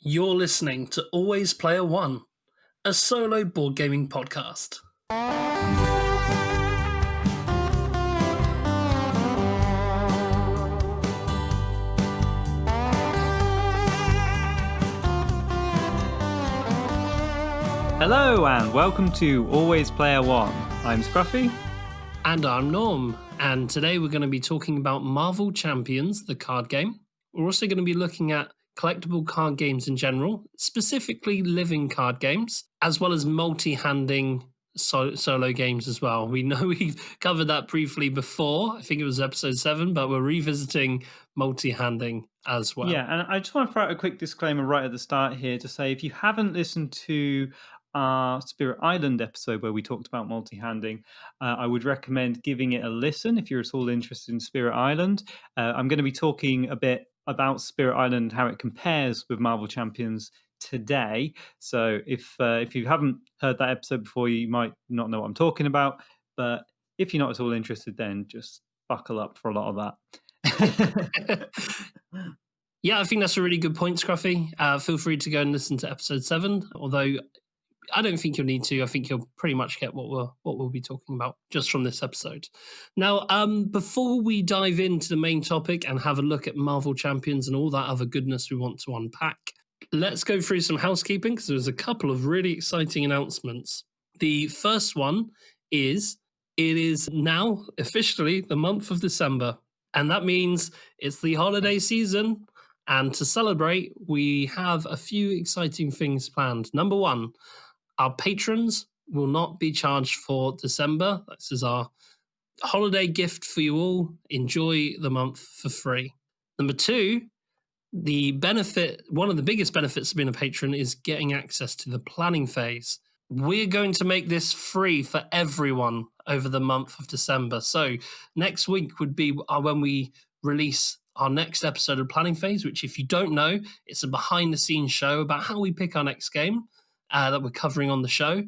You're listening to Always Player One, a solo board gaming podcast. Hello and welcome to Always Player One. I'm Scruffy. And I'm Norm. And today we're going to be talking about Marvel Champions, the card game. We're also going to be looking at collectible card games in general, specifically living card games, as well as multi-handing solo games as well. We know we covered that briefly before. I think it was episode 7, but we're revisiting multi-handing as well. Yeah, and I just want to throw out a quick disclaimer right at the start here to say if you haven't listened to our Spirit Island episode where we talked about multi-handing, I would recommend giving it a listen if you're at all interested in Spirit Island. I'm going to be talking a bit about Spirit Island, how it compares with Marvel Champions today. So if you haven't heard that episode before, you might not know what I'm talking about. But if you're not at all interested, then just buckle up for a lot of that. Yeah, I think that's a really good point, Scruffy. Feel free to go and listen to episode 7, although I don't think you'll need to. I think you'll pretty much get what we'll be talking about just from this episode. Now, before we dive into the main topic and have a look at Marvel Champions and all that other goodness we want to unpack, let's go through some housekeeping because there's a couple of really exciting announcements. The first one is it is now officially the month of December, and that means it's the holiday season. And to celebrate, we have a few exciting things planned. Number one, our patrons will not be charged for December. This is our holiday gift for you all. Enjoy the month for free. Number two, one of the biggest benefits of being a patron is getting access to the planning phase. We're going to make this free for everyone over the month of December. So next week would be when we release our next episode of Planning Phase, which if you don't know, it's a behind-the-scenes show about how we pick our next game that we're covering on the show.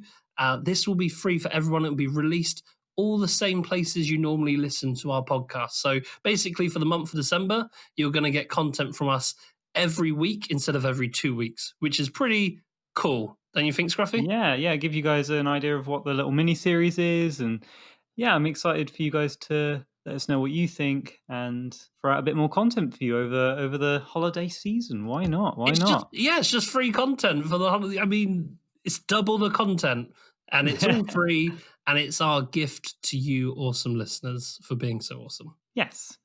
This will be free for everyone. It will be released all the same places you normally listen to our podcast. So basically for the month of December, you're going to get content from us every week instead of every 2 weeks, which is pretty cool. Don't you think, Scruffy? Yeah, give you guys an idea of what the little mini-series is. And yeah, I'm excited for you guys to let us know what you think and throw out a bit more content for you over the holiday season. Why not? It's just free content for the holiday. I mean, it's double the content and it's all free and it's our gift to you awesome listeners for being so awesome. Yes.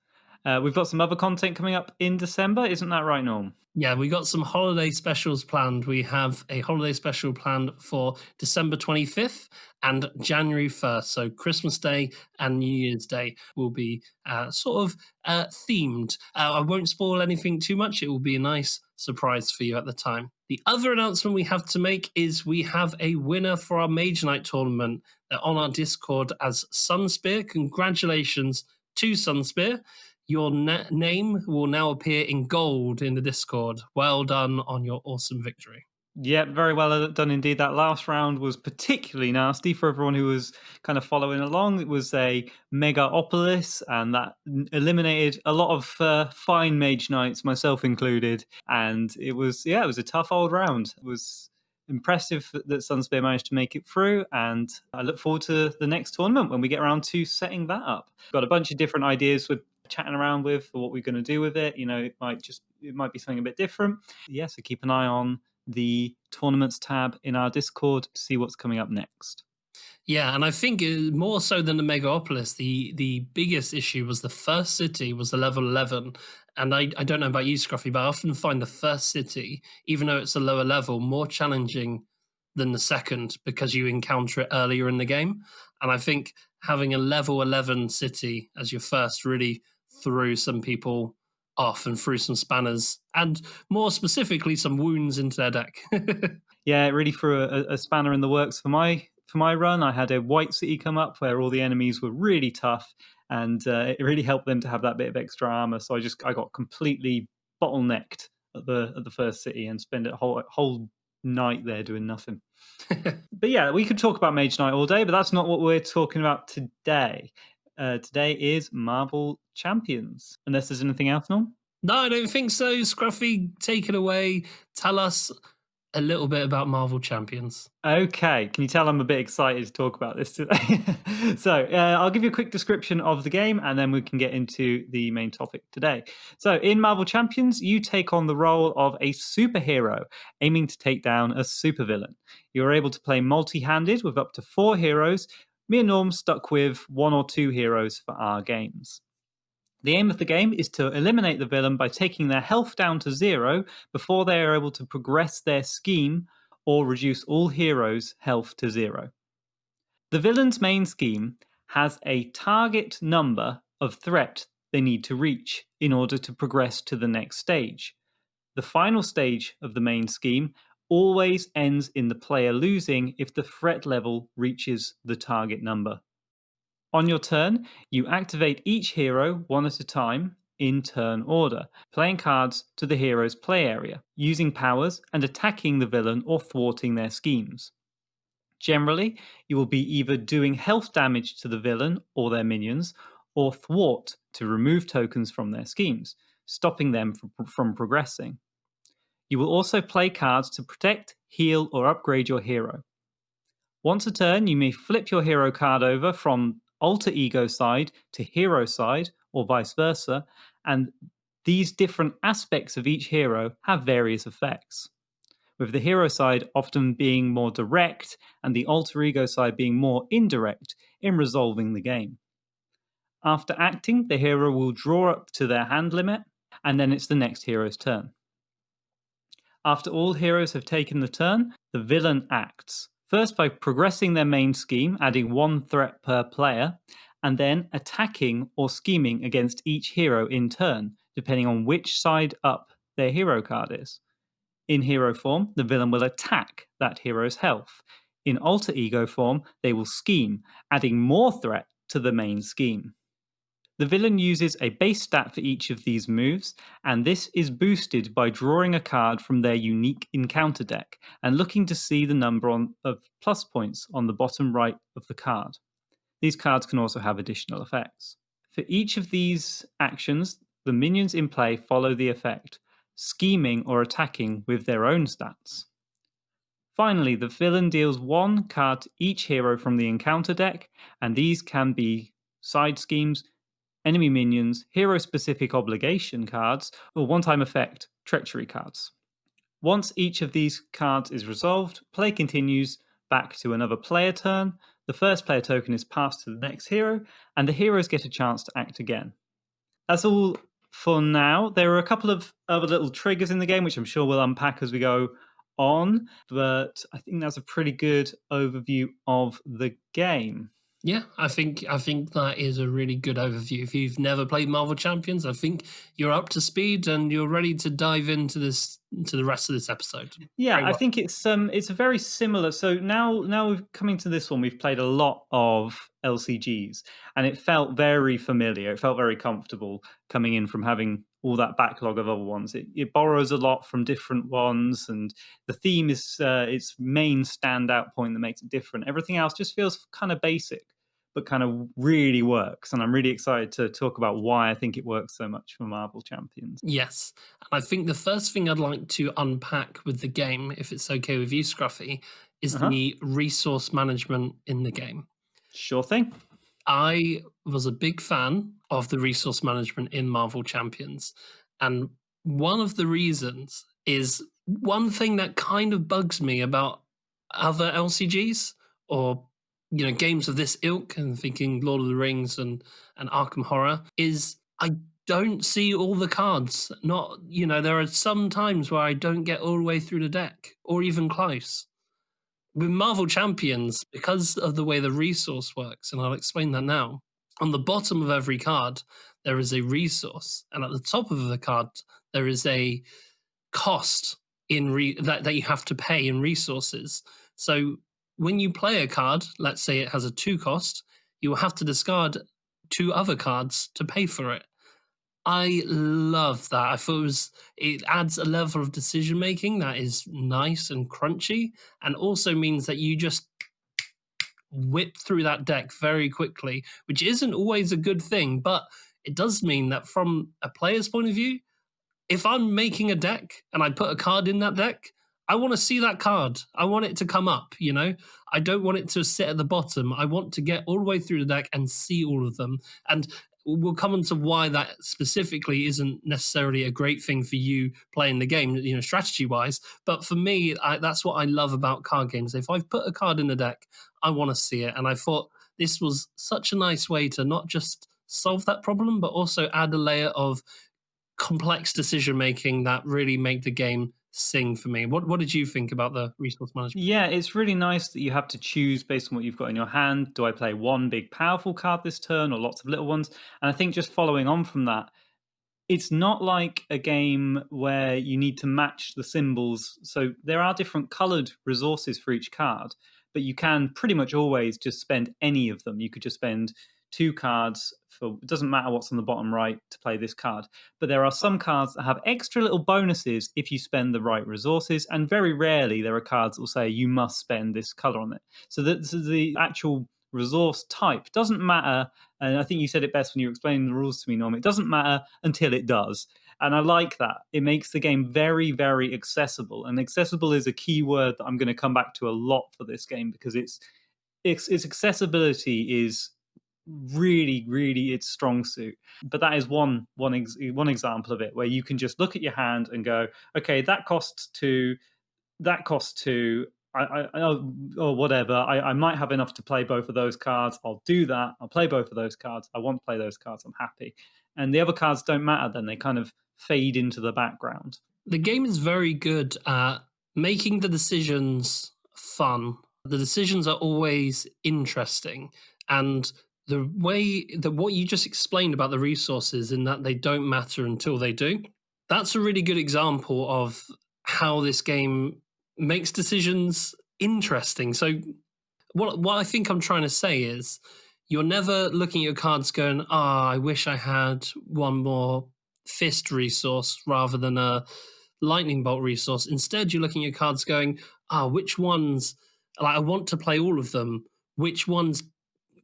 We've got some other content coming up in December. Isn't that right, Norm? Yeah, we got some holiday specials planned. We have a holiday special planned for December 25th and January 1st. So Christmas Day and New Year's Day will be themed. I won't spoil anything too much. It will be a nice surprise for you at the time. The other announcement we have to make is we have a winner for our Mage Night tournament. They're on our Discord as Sunspear. Congratulations to Sunspear. Your name will now appear in gold in the Discord. Well done on your awesome victory. Yeah, very well done indeed. That last round was particularly nasty for everyone who was kind of following along. It was a Megaopolis, and that eliminated a lot of fine Mage Knights, myself included. And it was a tough old round. It was impressive that Sunspear managed to make it through, and I look forward to the next tournament when we get around to setting that up. Got a bunch of different ideas with chatting around with for what we're going to do with it. It might be something a bit different. Yeah, so keep an eye on the tournaments tab in our Discord to see what's coming up next. Yeah, and I think more so than the Megaopolis, the biggest issue was the first city was the level 11. And I don't know about you, Scruffy, but I often find the first city, even though it's a lower level, more challenging than the second because you encounter it earlier in the game. And I think having a level 11 city as your first really threw some people off and threw some spanners and more specifically some wounds into their deck. Yeah, it really threw a spanner in the works for my run. I had a white city come up where all the enemies were really tough, and it really helped them to have that bit of extra armor. So I got completely bottlenecked at the first city and spent a whole night there doing nothing. But yeah, we could talk about Mage Knight all day, but that's not what we're talking about today. Today is Marvel Champions. Unless there's anything else, Norm? No, I don't think so. Scruffy, take it away. Tell us a little bit about Marvel Champions. Okay, can you tell I'm a bit excited to talk about this today? I'll give you a quick description of the game and then we can get into the main topic today. So, in Marvel Champions, you take on the role of a superhero aiming to take down a supervillain. You're able to play multi handed with up to 4 heroes. Me and Norm stuck with 1 or 2 heroes for our games. The aim of the game is to eliminate the villain by taking their health down to 0 before they are able to progress their scheme or reduce all heroes' health to 0. The villain's main scheme has a target number of threat they need to reach in order to progress to the next stage. The final stage of the main scheme always ends in the player losing if the threat level reaches the target number. On your turn, you activate each hero one at a time in turn order, playing cards to the hero's play area, using powers and attacking the villain or thwarting their schemes. Generally, you will be either doing health damage to the villain or their minions, or thwart to remove tokens from their schemes, stopping them from progressing. You will also play cards to protect, heal, or upgrade your hero. Once a turn, you may flip your hero card over from alter ego side to hero side, or vice versa, and these different aspects of each hero have various effects, with the hero side often being more direct and the alter ego side being more indirect in resolving the game. After acting, the hero will draw up to their hand limit, and then it's the next hero's turn. After all heroes have taken the turn, the villain acts. First, by progressing their main scheme, adding 1 threat per player, and then attacking or scheming against each hero in turn, depending on which side up their hero card is. In hero form, the villain will attack that hero's health. In alter ego form, they will scheme, adding more threat to the main scheme. The villain uses a base stat for each of these moves, and this is boosted by drawing a card from their unique encounter deck and looking to see the number of plus points on the bottom right of the card. These cards can also have additional effects. For each of these actions, the minions in play follow the effect, scheming or attacking with their own stats. Finally, the villain deals 1 card to each hero from the encounter deck, and these can be side schemes, enemy minions, hero-specific obligation cards, or one-time effect treachery cards. Once each of these cards is resolved, play continues back to another player turn, the first player token is passed to the next hero, and the heroes get a chance to act again. That's all for now. There are a couple of other little triggers in the game, which I'm sure we'll unpack as we go on, but I think that's a pretty good overview of the game. Yeah, I think that is a really good overview. If you've never played Marvel Champions, I think you're up to speed and you're ready to dive into the rest of this episode. Yeah, Very I well. think it's a very similar. So now we've coming to this one, we've played a lot of LCGs, and it felt very familiar. It felt very comfortable coming in from having all that backlog of other ones. It borrows a lot from different ones, and the theme is its main standout point that makes it different. Everything else just feels kind of basic, but kind of really works. And I'm really excited to talk about why I think it works so much for Marvel Champions. Yes. And I think the first thing I'd like to unpack with the game, if it's okay with you, Scruffy, is Uh-huh. the resource management in the game. Sure thing. I was a big fan of the resource management in Marvel Champions. And one of the reasons is one thing that kind of bugs me about other LCGs or games of this ilk, and thinking Lord of the Rings and Arkham Horror, is I don't see all the cards. Not, there are some times where I don't get all the way through the deck or even close. With Marvel Champions, because of the way the resource works, and I'll explain that now, on the bottom of every card, there is a resource, and at the top of the card, there is a cost that you have to pay in resources. So when you play a card, let's say it has a 2 cost, you will have to discard 2 other cards to pay for it. I love that. I thought it adds a level of decision making that is nice and crunchy, and also means that you just whip through that deck very quickly, which isn't always a good thing, but it does mean that from a player's point of view, if I'm making a deck and I put a card in that deck, I want to see that card. I want it to come up, you know? I don't want it to sit at the bottom. I want to get all the way through the deck and see all of them. And we'll come on to why that specifically isn't necessarily a great thing for you playing the game, you know, strategy wise. But for me, that's what I love about card games. If I've put a card in the deck, I want to see it. And I thought this was such a nice way to not just solve that problem, but also add a layer of complex decision making that really make the game sing for me. What did you think about the resource management? Yeah, it's really nice that you have to choose based on what you've got in your hand. Do I play one big powerful card this turn or lots of little ones? And I think just following on from that, it's not like a game where you need to match the symbols. So there are different colored resources for each card, but you can pretty much always just spend any of them. You could just spend two cards for it doesn't matter what's on the bottom right to play this card. But there are some cards that have extra little bonuses if you spend the right resources, and very rarely there are cards that will say you must spend this color on it. So the actual resource type doesn't matter, and I think you said it best when you were explaining the rules to me, Norm. It doesn't matter until it does. And I like that. It makes the game very, very accessible. And accessible is a key word that I'm going to come back to a lot for this game because its accessibility is really, really its strong suit. But that is one example of it where you can just look at your hand and go, okay, that costs two. Or whatever. I might have enough to play both of those cards. I'll do that. I'll play both of those cards. I want to play those cards. I'm happy. And the other cards don't matter then. They kind of fade into the background. The game is very good at making the decisions fun. The decisions are always interesting. And the way that what you just explained about the resources in that they don't matter until they do, that's a really good example of how this game makes decisions interesting. So what I think I'm trying to say is you're never looking at your cards going, ah, I wish I had one more fist resource rather than a lightning bolt resource. Instead, you're looking at your cards going, ah, which ones, like, I want to play all of them. Which ones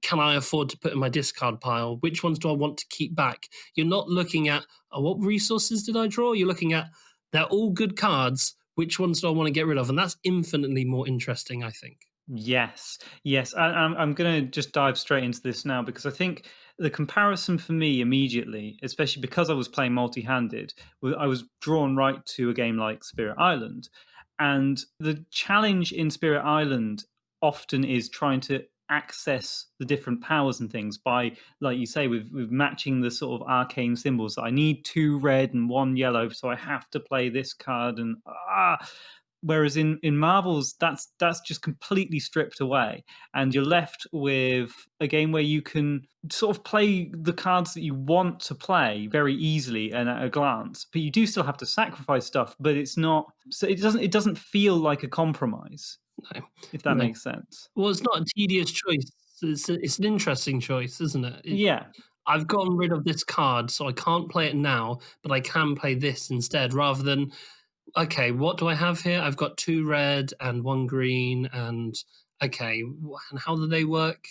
can I afford to put in my discard pile? Which ones do I want to keep back? You're not looking at, oh, what resources did I draw? You're looking at, they're all good cards. Which ones do I want to get rid of? And that's infinitely more interesting, I think. Yes, yes. I'm going to just dive straight into this now because I think the comparison for me immediately, especially because I was playing multi-handed, I was drawn right to a game like Spirit Island. And the challenge in Spirit Island often is trying to access the different powers and things by, like you say, with matching the sort of arcane symbols. I need two red and one yellow, so I have to play this card. And whereas in Marvels, that's just completely stripped away, and you're left with a game where you can sort of play the cards that you want to play very easily and at a glance. But you do still have to sacrifice stuff. But it's not. So it doesn't feel like a compromise, No, if that no. makes sense. Well, it's not a tedious choice. It's an interesting choice, isn't it? Yeah. I've gotten rid of this card, so I can't play it now, but I can play this instead, rather than, okay, what do I have here? I've got two red and one green, and okay, and how do they work?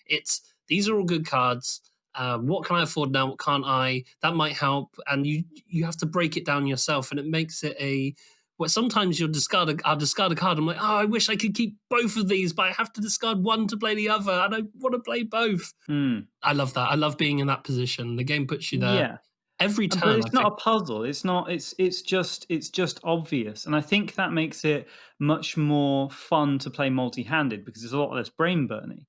It's these are all good cards. What can I afford now? What can't I? That might help, and you have to break it down yourself, and it makes it a. Well, sometimes I'll discard a card. I'm like, oh, I wish I could keep both of these, but I have to discard one to play the other. I don't want to play both. Mm. I love that. I love being in that position. The game puts you there Yeah. every But turn, I it's not think. a puzzle. It's not. It's just obvious, and I think that makes it much more fun to play multi-handed because there's a lot less brain burning.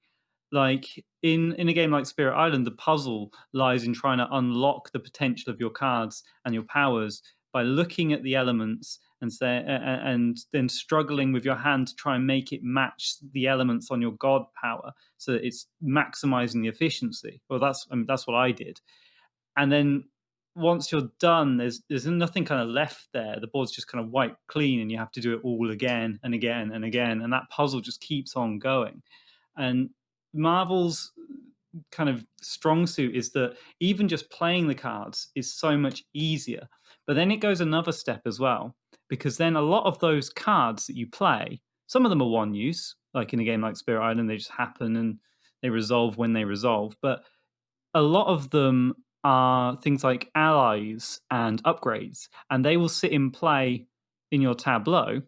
Like in a game like Spirit Island, the puzzle lies in trying to unlock the potential of your cards and your powers by looking at the elements and then struggling with your hand to try and make it match the elements on your god power so that it's maximizing the efficiency. Well, that's what I did. And then once you're done, there's nothing kind of left there. The board's just kind of wiped clean, and you have to do it all again and again and again, and that puzzle just keeps on going. And Marvel's kind of strong suit is that even just playing the cards is so much easier. But then it goes another step as well, because then a lot of those cards that you play, some of them are one use, like in a game like Spirit Island, they just happen and they resolve when they resolve. But a lot of them are things like allies and upgrades, and they will sit in play in your tableau.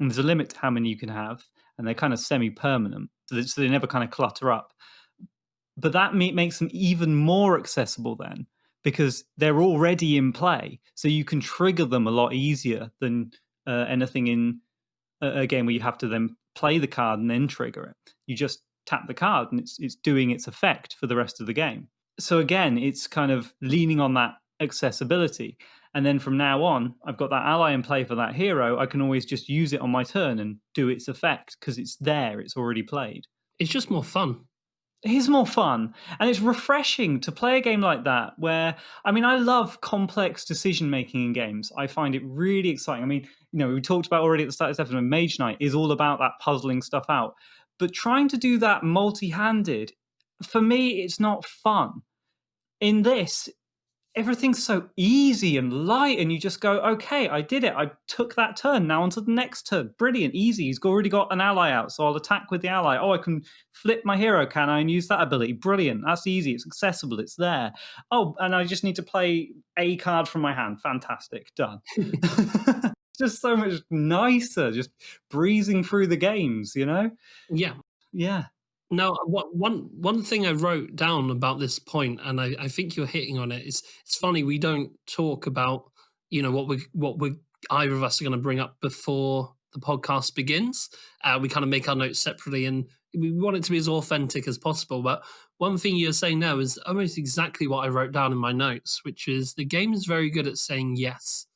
And there's a limit to how many you can have, and they're kind of semi-permanent, so they never kind of clutter up. But that makes them even more accessible then, because they're already in play, so you can trigger them a lot easier than anything in a game where you have to then play the card and then trigger it. You just tap the card and it's doing its effect for the rest of the game. So again, it's kind of leaning on that accessibility. And then from now on, I've got that ally in play for that hero. I can always just use it on my turn and do its effect because it's there, it's already played. It's just more fun. It is more fun, and it's refreshing to play a game like that where, I mean, I love complex decision making in games. I find it really exciting. I mean, we talked about already at the start of this episode, Mage Knight is all about that puzzling stuff out. But trying to do that multi-handed, for me, it's not fun. In this, everything's so easy and light, and you just go, okay, I did it. I took that turn. Now on to the next turn. Brilliant, easy. He's already got an ally out, so I'll attack with the ally. Oh, I can flip my hero, can I, and use that ability. Brilliant. That's easy. It's accessible. It's there. Oh, and I just need to play a card from my hand. Fantastic. Done. It's just so much nicer, just breezing through the games, Yeah. Yeah. No, one thing I wrote down about this point, and I think you're hitting on it, is it's funny we don't talk about what we either of us are going to bring up before the podcast begins. We kind of make our notes separately, and we want it to be as authentic as possible. But one thing you're saying now is almost exactly what I wrote down in my notes, which is the game is very good at saying yes.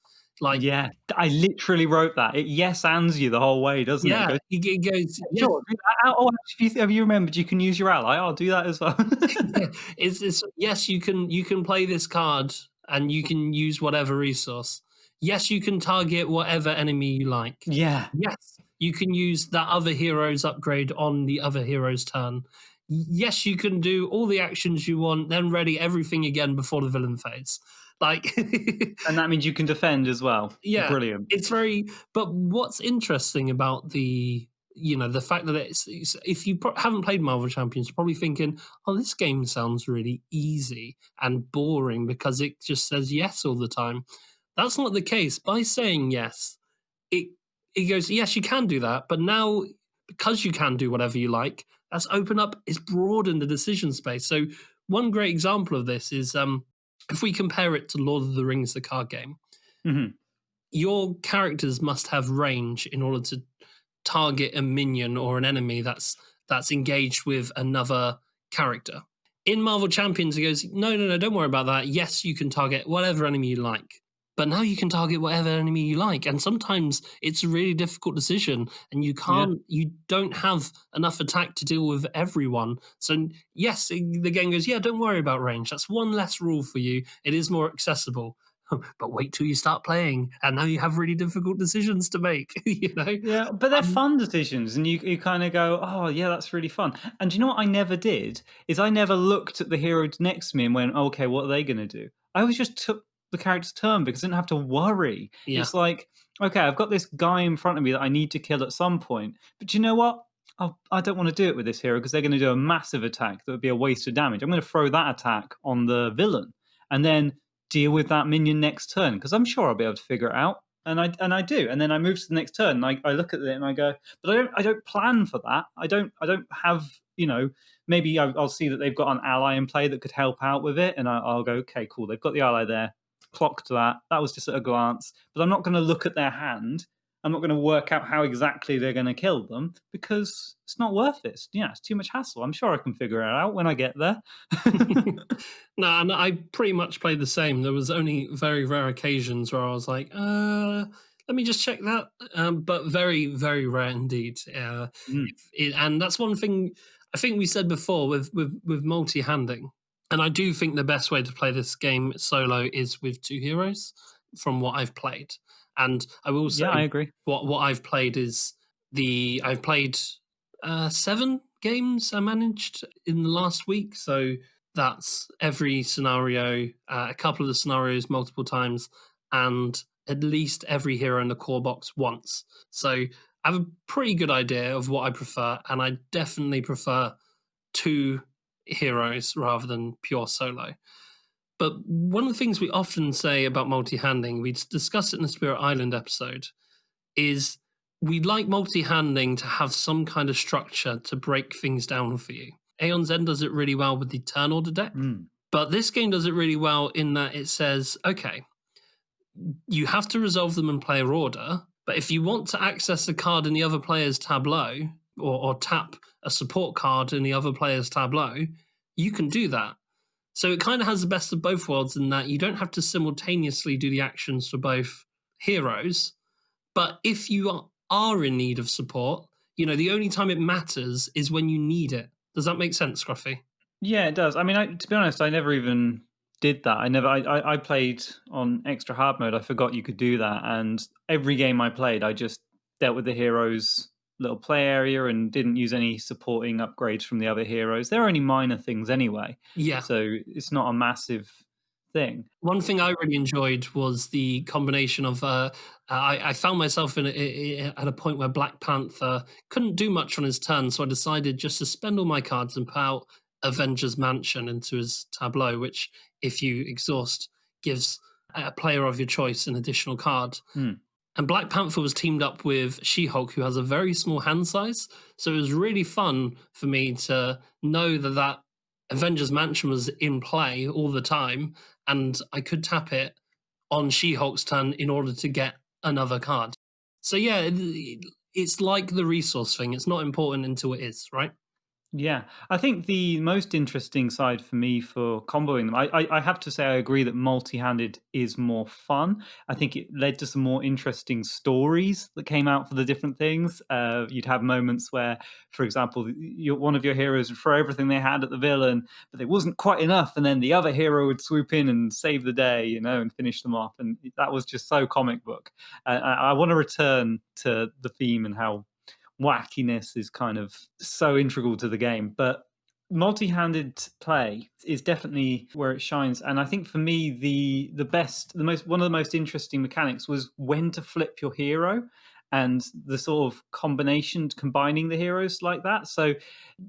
Like, yeah, I literally wrote that. It yes ands you the whole way, doesn't yeah, it? it goes, yes. Sure. Oh, actually, have you remembered you can use your ally? I'll do that as well. It's yes, you can play this card and you can use whatever resource. Yes, you can target whatever enemy you like. Yeah. Yes, you can use that other hero's upgrade on the other hero's turn. Yes, you can do all the actions you want, then ready everything again before the villain phase. Like, And that means you can defend as well. yeah, Brilliant. it's very. But what's interesting about the fact that it's if you haven't played Marvel Champions, you're probably thinking, oh, this game sounds really easy and boring because it just says yes all the time. That's not the case. By saying yes, it goes, yes, you can do that, but now because you can do whatever you like, that's it's broadened the decision space. So one great example of this is if we compare it to Lord of the Rings, the card game, Mhm. your characters must have range in order to target a minion or an enemy that's engaged with another character. In Marvel Champions, it goes, no, don't worry about that. Yes, you can target whatever enemy you like, but now you can target whatever enemy you like. And sometimes it's a really difficult decision, and you don't have enough attack to deal with everyone. So yes, the game goes, yeah, don't worry about range. That's one less rule for you. It is more accessible. But wait till you start playing, and now you have really difficult decisions to make. Yeah, but they're Um, fun decisions, and you kind of go, oh, yeah, that's really fun. And do you know what I never did? Is I never looked at the hero next to me and went, okay, what are they going to do? I always just took the character's turn because I didn't have to worry. Yeah. It's like, okay, I've got this guy in front of me that I need to kill at some point. But you know what? I don't want to do it with this hero because they're going to do a massive attack that would be a waste of damage. I'm going to throw that attack on the villain and then deal with that minion next turn because I'm sure I'll be able to figure it out. And I do, and then I move to the next turn. And I look at it and I go, but I don't plan for that. I don't have maybe I'll see that they've got an ally in play that could help out with it, and I'll go, okay, cool. They've got the ally there. Clocked that. That was just at a glance, but I'm not going to look at their hand. I'm not going to work out how exactly they're going to kill them because it's not worth it. It's too much hassle. I'm sure I can figure it out when I get there. No, and I pretty much played the same. There was only very rare occasions where I was like, let me just check that. But very, very rare indeed. Mm. And that's one thing I think we said before with multi-handing. And I do think the best way to play this game solo is with two heroes from what I've played. And I will say Yeah, I agree. what I've played is I've played 7 games I managed in the last week. So that's every scenario, a couple of the scenarios multiple times, and at least every hero in the core box once. So I have a pretty good idea of what I prefer, and I definitely prefer two heroes rather than pure solo. But one of the things we often say about multi-handing, we discussed it in the Spirit Island episode, is we like multi-handing to have some kind of structure to break things down for you. Aeon's End does it really well with the turn order deck, but this game does it really well in that it says, okay, you have to resolve them in player order, but if you want to access a card in the other player's tableau or tap a support card in the other player's tableau, you can do that. So it kind of has the best of both worlds in that you don't have to simultaneously do the actions for both heroes. But if you are in need of support, the only time it matters is when you need it. Does that make sense, Scruffy? Yeah, it does. I mean, to be honest, I never even did that. I played on extra hard mode. I forgot you could do that. And every game I played, I just dealt with the heroes' little play area and didn't use any supporting upgrades from the other heroes. They're only minor things anyway. Yeah. So it's not a massive thing. One thing I really enjoyed was the combination of. I found myself at a point where Black Panther couldn't do much on his turn, so I decided just to spend all my cards and put out Avengers Mansion into his tableau, which, if you exhaust, gives a player of your choice an additional card. And Black Panther was teamed up with She-Hulk, who has a very small hand size. So it was really fun for me to know that Avengers Mansion was in play all the time, and I could tap it on She-Hulk's turn in order to get another card. So yeah, it's like the resource thing. It's not important until it is, right? Yeah, I think the most interesting side for me for comboing them, I have to say I agree that multi-handed is more fun. I think it led to some more interesting stories that came out for the different things. You'd have moments where, for example, one of your heroes would throw everything they had at the villain, but it wasn't quite enough, and then the other hero would swoop in and save the day, and finish them off. And that was just so comic book. I want to return to the theme and how wackiness is kind of so integral to the game. But multi-handed play is definitely where it shines. And I think for me, one of the most interesting mechanics was when to flip your hero and the sort of combining the heroes like that. So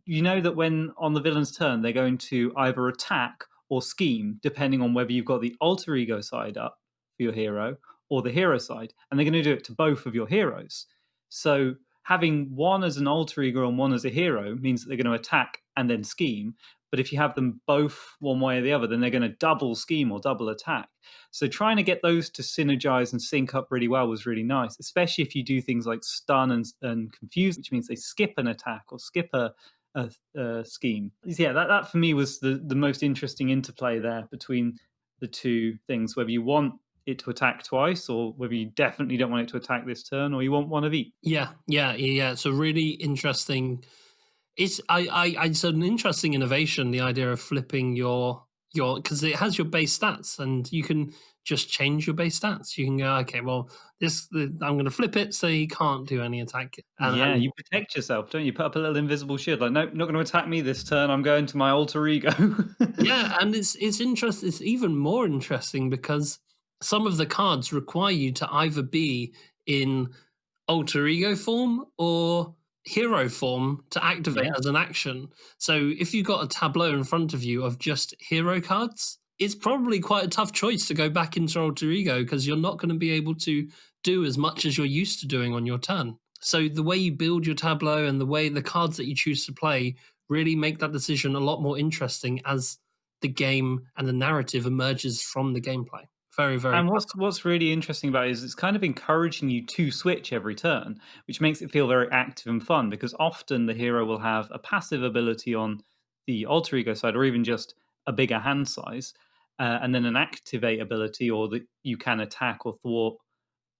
you know that when on the villain's turn, they're going to either attack or scheme, depending on whether you've got the alter ego side up for your hero or the hero side. And they're going to do it to both of your heroes. So having one as an alter ego and one as a hero means that they're going to attack and then scheme. But if you have them both one way or the other, then they're going to double scheme or double attack. So trying to get those to synergize and sync up really well was really nice, especially if you do things like stun and confuse, which means they skip an attack or skip a scheme. Yeah, that for me was the most interesting interplay there between the two things, whether you want it to attack twice or whether you definitely don't want it to attack this turn or you want one of each. Yeah. It's a really interesting. It's an interesting innovation, the idea of flipping your because it has your base stats and you can just change your base stats. You can go, okay, well, I'm going to flip it so you can't do any attack. And you protect yourself, don't you? Put up a little invisible shield, like, nope, not going to attack me this turn. I'm going to my alter ego. Yeah, and it's interesting. It's even more interesting because some of the cards require you to either be in alter ego form or hero form to activate as an action. So if you've got a tableau in front of you of just hero cards, it's probably quite a tough choice to go back into alter ego because you're not going to be able to do as much as you're used to doing on your turn. So the way you build your tableau and the way the cards that you choose to play really make that decision a lot more interesting as the game and the narrative emerges from the gameplay. Very, very. And what's really interesting about it is it's kind of encouraging you to switch every turn, which makes it feel very active and fun because often the hero will have a passive ability on the alter ego side or even just a bigger hand size, and then an activate ability or that you can attack or thwart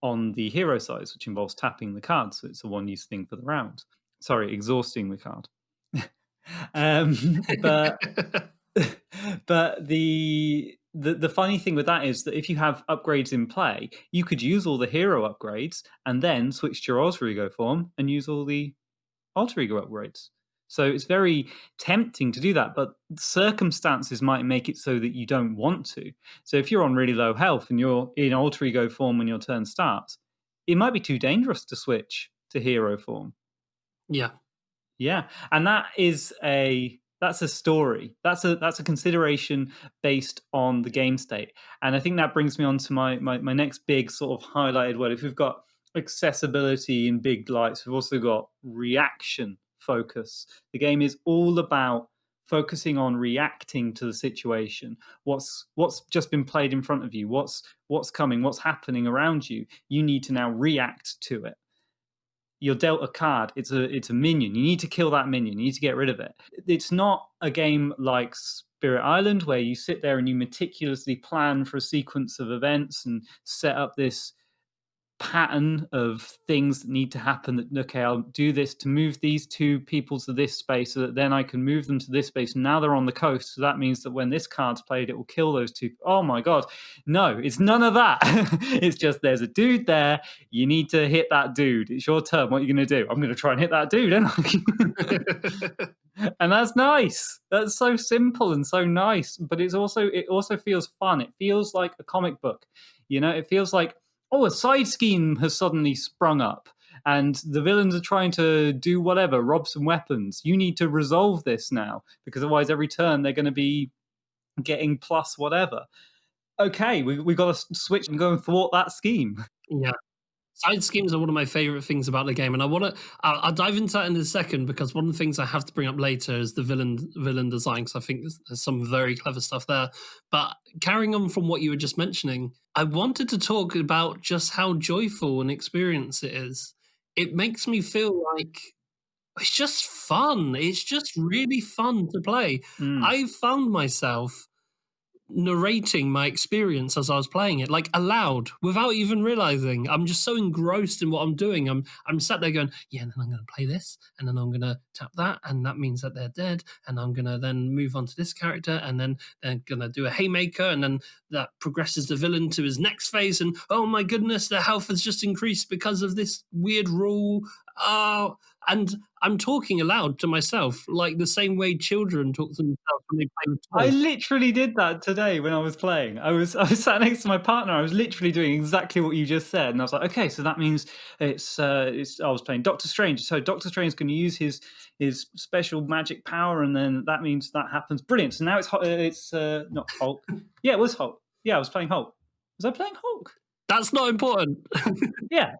on the hero size, which involves tapping the card. So it's a one-use thing for the round. Sorry, exhausting the card. But but the funny thing with that is that if you have upgrades in play, you could use all the hero upgrades and then switch to your alter ego form and use all the alter ego upgrades. So it's very tempting to do that, but circumstances might make it so that you don't want to. So if you're on really low health and you're in alter ego form when your turn starts, it might be too dangerous to switch to hero form. Yeah. Yeah, and that is a that's a story. That's a consideration based on the game state. And I think that brings me on to my next big sort of highlighted word. If we've got accessibility in big lights, we've also got reaction focus. The game is all about focusing on reacting to the situation. What's just been played in front of you? What's coming? What's happening around you? You need to now react to it. You're dealt a card. It's a minion. You need to kill that minion. You need to get rid of it. It's not a game like Spirit Island where you sit there and you meticulously plan for a sequence of events and set up this pattern of things that need to happen. That, okay, I'll do this to move these two people to this space so that then I can move them to this space. Now they're on the coast, so that means that when this card's played, it will kill those two. Oh my god, no, it's none of that. It's just there's a dude there, you need to hit that dude. It's your turn. What are you going to do? I'm going to try and hit that dude, aren't I? And that's nice. That's so simple and so nice, but it also feels fun. It feels like a comic book. It feels like, oh, a side scheme has suddenly sprung up and the villains are trying to do whatever, rob some weapons. You need to resolve this now because otherwise every turn they're going to be getting plus whatever. Okay, we got to switch and go and thwart that scheme. Yeah. Side schemes are one of my favorite things about the game, and I'll dive into that in a second because one of the things I have to bring up later is the villain design, because I think there's some very clever stuff there. But carrying on from what you were just mentioning, I wanted to talk about just how joyful an experience it is. It makes me feel like it's just fun. It's just really fun to play. Mm. I found myself narrating my experience as I was playing it, like aloud, without even realizing. I'm just so engrossed in what I'm doing. I'm sat there going, yeah, and then I'm going to play this, and then I'm going to tap that, and that means that they're dead, and I'm going to then move on to this character, and then they're going to do a haymaker, and then that progresses the villain to his next phase, and oh my goodness, their health has just increased because of this weird rule. Oh, and I'm talking aloud to myself, like the same way children talk to themselves when they play with I toys. literally did that today when I was playing. I was sat next to my partner. I was literally doing exactly what you just said, and I was like, okay, so that means it's I was playing Doctor Strange. So Doctor Strange is going to use his special magic power, and then that means that happens. Brilliant. So now it's not Hulk. Yeah, it was Hulk. Yeah, I was playing Hulk. Was I playing Hulk? That's not important. Yeah.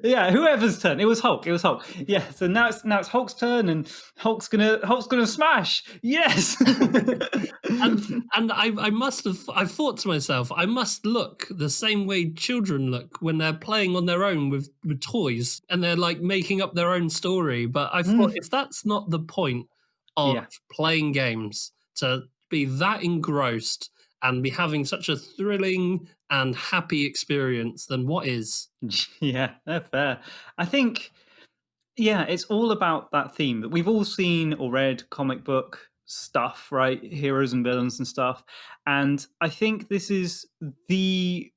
Yeah, whoever's turn. It was Hulk. It was Hulk. Yeah. So now it's Hulk's turn, and Hulk's gonna smash. Yes. And I thought to myself, I must look the same way children look when they're playing on their own with toys and they're like making up their own story. But I thought, if that's not the point of Yeah. playing games, to be that engrossed and be having such a thrilling and happy experience, then what is? Yeah, that's fair. I think, yeah, it's all about that theme that we've all seen or read comic book stuff, right? Heroes and villains and stuff. And I think this is the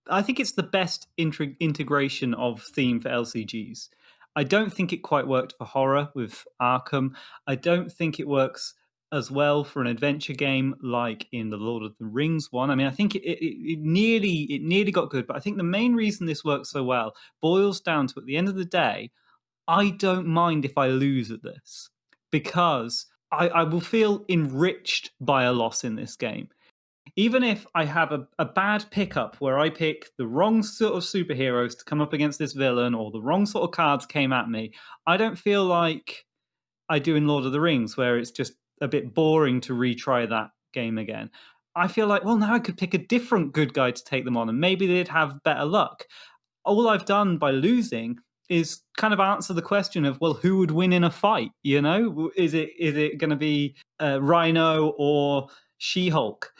I think it's the best integration of theme for LCGs. I don't think it quite worked for horror with Arkham. I don't think it works as well for an adventure game like in the Lord of the Rings one. I mean, I think it nearly got good, but I think the main reason this works so well boils down to, at the end of the day, I don't mind if I lose at this because I will feel enriched by a loss in this game. Even if I have a bad pickup where I pick the wrong sort of superheroes to come up against this villain or the wrong sort of cards came at me, I don't feel like I do in Lord of the Rings, where it's just a bit boring to retry that game again. I feel like, well, now I could pick a different good guy to take them on, and maybe they'd have better luck. All I've done by losing is kind of answer the question of, well, who would win in a fight? Is it going to be Rhino or She-Hulk?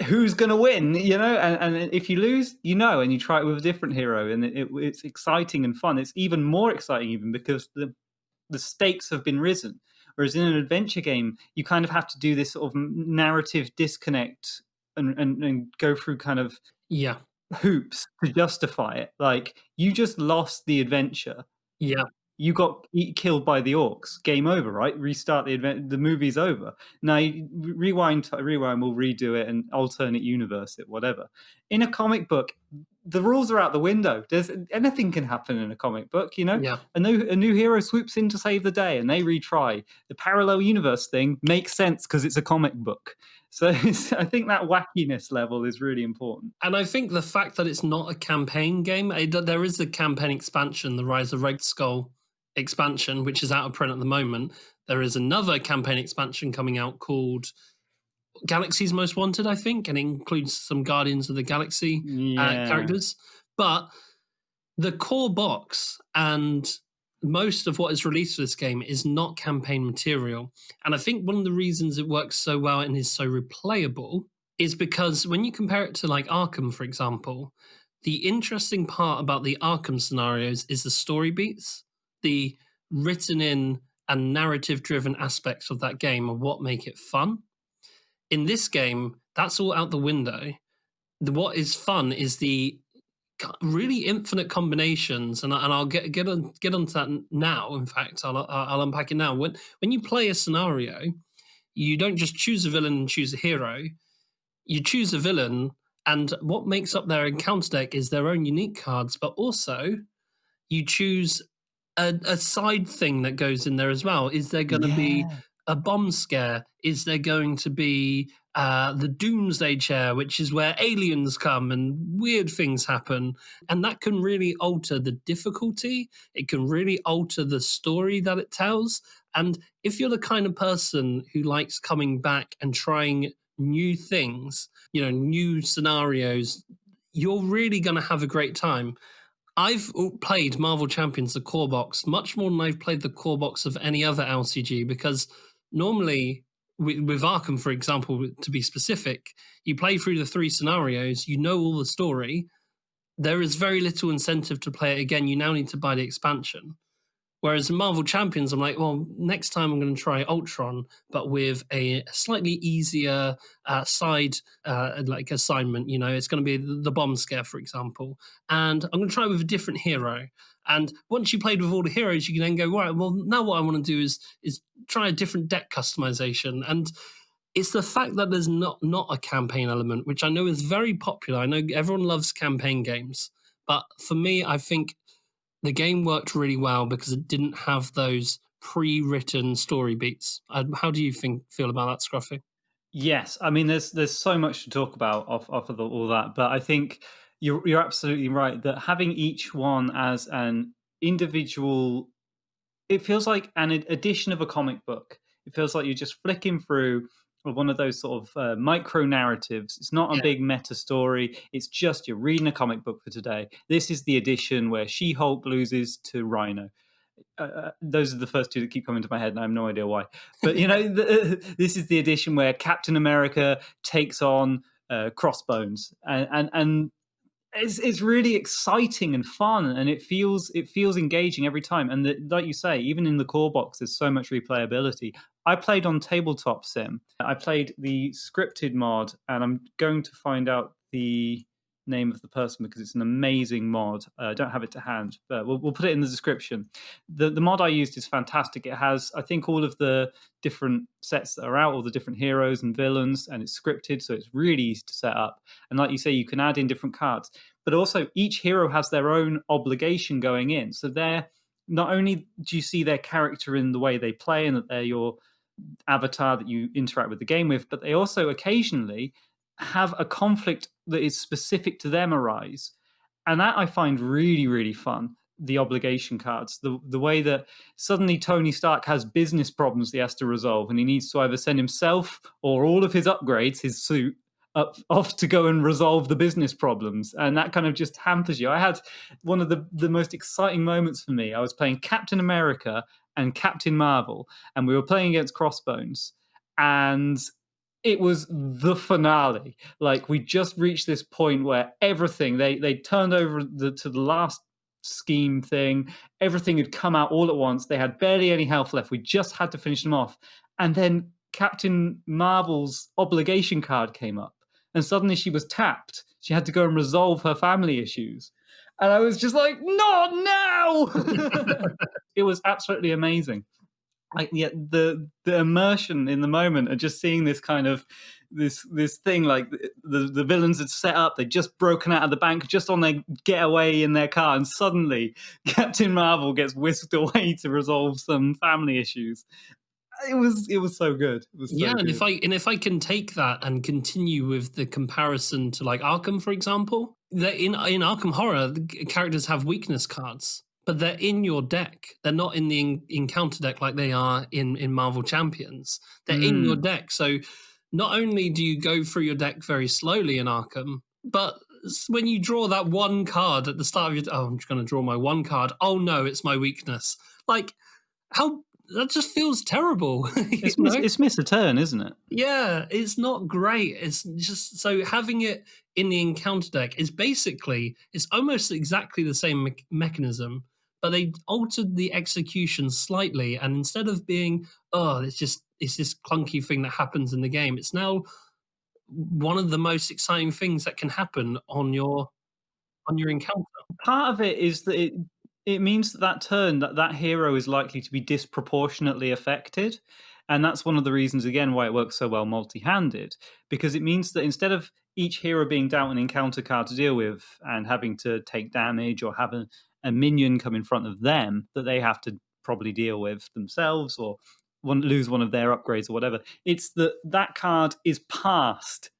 Who's going to win? And if you lose, and you try it with a different hero, and it's exciting and fun. It's even more exciting, even because the stakes have been risen. Whereas in an adventure game, you kind of have to do this sort of narrative disconnect and go through kind of Yeah, hoops to justify it. Like, you just lost the adventure. yeah. You got killed by the orcs. Game over, right? Restart the event. The movie's over. Now rewind. We'll redo it and alternate universe it. Whatever. In a comic book, the rules are out the window. Anything can happen in a comic book, you know. Yeah. A new hero swoops in to save the day, and they retry. The parallel universe thing makes sense because it's a comic book. So I think that wackiness level is really important. And I think the fact that it's not a campaign game, there is a campaign expansion, the Rise of Red Skull expansion, which is out of print at the moment. There is another campaign expansion coming out called Galaxy's Most Wanted, I think, and it includes some Guardians of the Galaxy characters. But the core box and most of what is released for this game is not campaign material. And I think one of the reasons it works so well and is so replayable is because when you compare it to like Arkham, for example, the interesting part about the Arkham scenarios is the story beats, the written in and narrative driven aspects of that game are what make it fun. In this game, that's all out the window. What is fun is the really infinite combinations, and I'll get onto that now. In fact, I'll unpack it now. When you play a scenario, you don't just choose a villain and choose a hero. You choose a villain, and what makes up their encounter deck is their own unique cards, but also you choose a side thing that goes in there as well. Is there going to be a bomb scare? Is there going to be the Doomsday Chair, which is where aliens come and weird things happen? And that can really alter the difficulty. It can really alter the story that it tells. And if you're the kind of person who likes coming back and trying new things, new scenarios, you're really going to have a great time. I've played Marvel Champions, the core box, much more than I've played the core box of any other LCG, because normally with Arkham, for example, to be specific, you play through the 3 scenarios, you know all the story. There is very little incentive to play it again. You now need to buy the expansion. Whereas in Marvel Champions, I'm like, well, next time I'm going to try Ultron, but with a slightly easier side like assignment. It's going to be the bomb scare, for example, and I'm going to try it with a different hero. And once you played with all the heroes, you can then go, right, well, now what I want to do is try a different deck customization. And it's the fact that there's not a campaign element, which I know is very popular. I know everyone loves campaign games, but for me, I think the game worked really well because it didn't have those pre-written story beats. How do you feel about that, Scruffy? Yes, I mean, there's so much to talk about off of all that, but I think you're absolutely right that having each one as an individual, it feels like an edition of a comic book. It feels like you're just flicking through one of those sort of micro narratives. It's not a big meta story. It's just you're reading a comic book for today. This is the edition where She-Hulk loses to Rhino. Those are the first 2 that keep coming to my head, and I have no idea why. But this is the edition where Captain America takes on Crossbones, and it's really exciting and fun, and it feels engaging every time. And like you say, even in the core box, there's so much replayability. I played on Tabletop Sim. I played the scripted mod, and I'm going to find out the name of the person because it's an amazing mod. I don't have it to hand, but we'll put it in the description. The mod I used is fantastic. It has, I think, all of the different sets that are out, all the different heroes and villains, and it's scripted, so it's really easy to set up. And like you say, you can add in different cards, but also each hero has their own obligation going in. So they're not only do you see their character in the way they play and that they're your avatar that you interact with the game with, but they also occasionally have a conflict that is specific to them arise. And that I find really, really fun. The obligation cards, the way that suddenly Tony Stark has business problems he has to resolve, and he needs to either send himself or all of his upgrades, his suit, off to go and resolve the business problems. And that kind of just hampers you. I had one of the most exciting moments for me. I was playing Captain America and Captain Marvel, and we were playing against Crossbones, and it was the finale. Like, we just reached this point where everything they turned over to the last scheme thing. Everything had come out all at once. They had barely any health left. We just had to finish them off. And then Captain Marvel's obligation card came up, and suddenly she was tapped. She had to go and resolve her family issues. And I was just like, not now! It was absolutely amazing. The immersion in the moment and just seeing this kind of this thing like the villains had set up. They'd just broken out of the bank, just on their getaway in their car, and suddenly Captain Marvel gets whisked away to resolve some family issues. It was so good. It was Yeah, so and good. if I can take that and continue with the comparison to like Arkham, for example, that in Arkham Horror, the characters have weakness cards, but they're in your deck. They're not in the encounter deck like they are in Marvel Champions. They're in your Mm. deck. So not only do you go through your deck very slowly in Arkham, but when you draw that one card at the start of your, oh, I'm just going to draw my one card. Oh no, it's my weakness. Like how that just feels terrible. You know? It's miss a turn, isn't it? Yeah, it's not great. It's just so having it in the encounter deck is basically it's almost exactly the same mechanism, but they altered the execution slightly. And instead of being it's this clunky thing that happens in the game, it's now one of the most exciting things that can happen on your encounter. Part of it is that it means that that turn that hero is likely to be disproportionately affected, and that's one of the reasons again why it works so well multi-handed, because it means that instead of each hero being dealt an encounter card to deal with and having to take damage or have a minion come in front of them that they have to probably deal with themselves or lose one of their upgrades or whatever, it's that that card is passed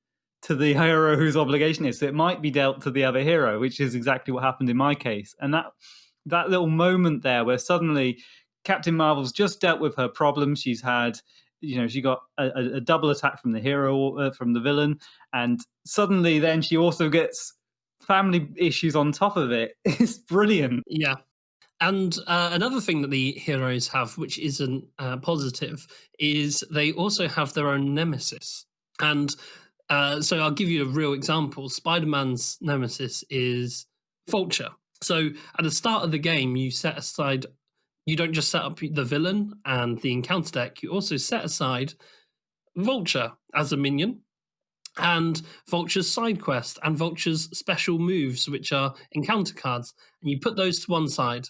to the hero whose obligation is. So it might be dealt to the other hero, which is exactly what happened in my case. And that little moment there where suddenly Captain Marvel's just dealt with her problem. She's had, she got a double attack from the hero, from the villain, and suddenly then she also gets family issues on top of it. It's brilliant. Yeah. And another thing that the heroes have, which isn't positive, is they also have their own nemesis. And so I'll give you a real example. Spider-Man's nemesis is Vulture. So at the start of the game, you don't just set up the villain and the encounter deck, you also set aside Vulture as a minion, and Vulture's side quest, and Vulture's special moves, which are encounter cards. And you put those to one side.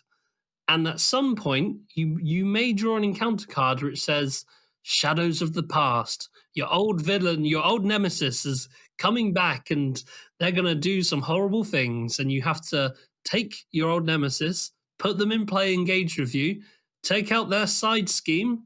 And at some point, you may draw an encounter card which says "Shadows of the Past." Your old villain, your old nemesis, is coming back, and they're gonna do some horrible things. And you have to take your old nemesis, put them in play, engage with you, take out their side scheme,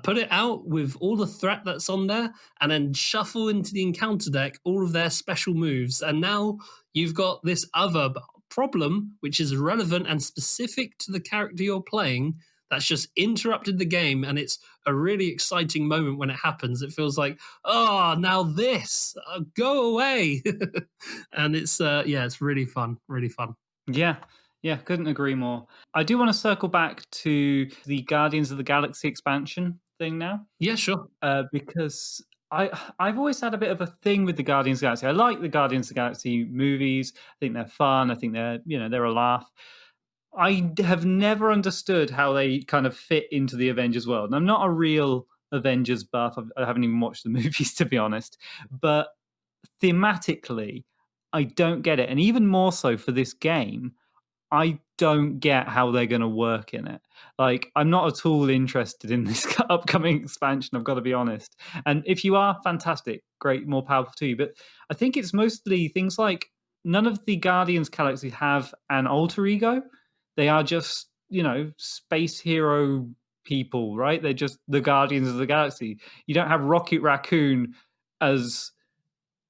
put it out with all the threat that's on there, and then shuffle into the encounter deck all of their special moves. And now you've got this other problem, which is relevant and specific to the character you're playing, that's just interrupted the game. And it's a really exciting moment when it happens. It feels like, oh, now this, go away. And it's really fun, really fun. Yeah. Yeah, couldn't agree more. I do want to circle back to the Guardians of the Galaxy expansion thing now. Yeah, sure. Because I've always had a bit of a thing with the Guardians of the Galaxy. I like the Guardians of the Galaxy movies. I think they're fun. I think they're a laugh. I have never understood how they kind of fit into the Avengers world. And I'm not a real Avengers buff. I haven't even watched the movies, to be honest. But thematically, I don't get it. And even more so for this game, I don't get how they're going to work in it. Like, I'm not at all interested in this upcoming expansion, I've got to be honest. And if you are, fantastic, great, more powerful to you. But I think it's mostly things like none of the Guardians galaxies have an alter ego. They are just, space hero people, right? They're just the Guardians of the Galaxy. You don't have Rocket Raccoon as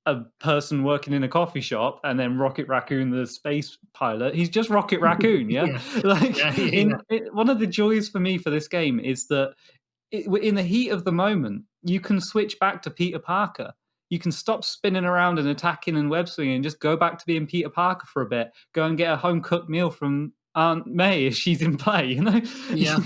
a person working in a coffee shop and then Rocket Raccoon, the space pilot. He's just Rocket Raccoon, yeah? Yeah. Like, Yeah. one of the joys for me for this game is that in the heat of the moment, you can switch back to Peter Parker. You can stop spinning around and attacking and web swinging and just go back to being Peter Parker for a bit. Go and get a home cooked meal from Aunt May if she's in play, Yeah.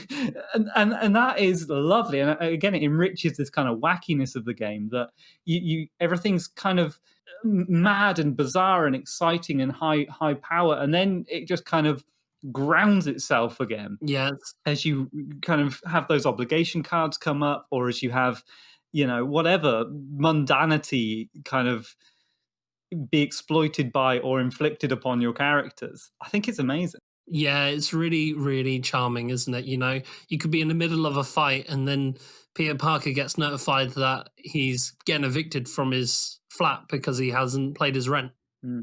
and that is lovely. And again, it enriches this kind of wackiness of the game that you everything's kind of mad and bizarre and exciting and high power, and then it just kind of grounds itself again Yes. as you kind of have those obligation cards come up, or as you have, whatever mundanity kind of be exploited by or inflicted upon your characters. I think it's amazing. Yeah, it's really, really charming, isn't it? You know, you could be in the middle of a fight and then Peter Parker gets notified that he's getting evicted from his flat because he hasn't paid his rent. Mm.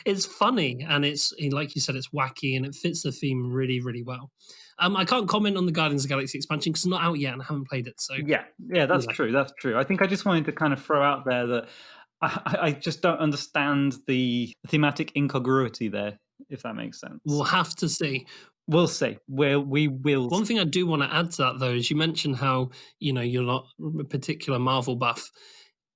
It's funny and like you said, it's wacky and it fits the theme really, really well. I can't comment on the Guardians of the Galaxy expansion because it's not out yet and I haven't played it. So Yeah, yeah, you that's know, true. That's true. I think I just wanted to kind of throw out there that I just don't understand the thematic incongruity there, if that makes we'll sense. have to see. We'll see. We will. One thing I do want to add to that though is you mentioned how you're not a particular Marvel buff.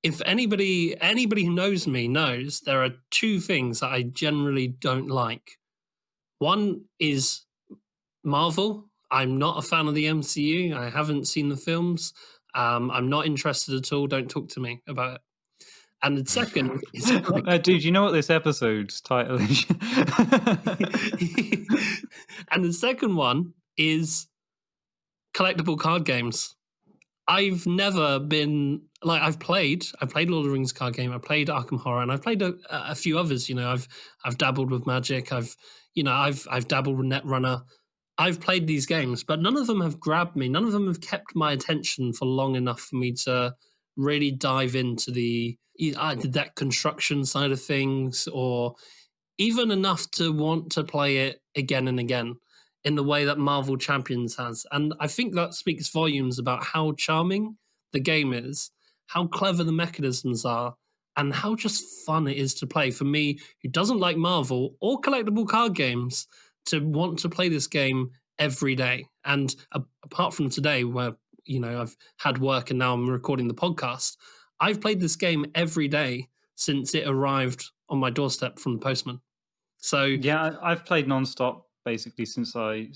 If anybody who knows me knows there are two things that I generally don't like. One is Marvel. I'm not a fan of the MCU. I haven't seen the films. I'm not interested at all. Don't talk to me about it. And the second is Dude, you know what this episode's title is? and the second one is collectible card games. I've never been like I've played Lord of the Rings card game, I played Arkham Horror, and I've played a few others. I've dabbled with Magic. I've dabbled with Netrunner. I've played these games, but none of them have grabbed me. None of them have kept my attention for long enough for me to really dive into the deck construction side of things, or even enough to want to play it again and again in the way that Marvel Champions has. And I think that speaks volumes about how charming the game is, how clever the mechanisms are, and how just fun it is to play for me who doesn't like Marvel or collectible card games to want to play this game every day. And apart from today, where I've had work and now I'm recording the podcast, I've played this game every day since it arrived on my doorstep from the postman. So Yeah, I've played nonstop basically since I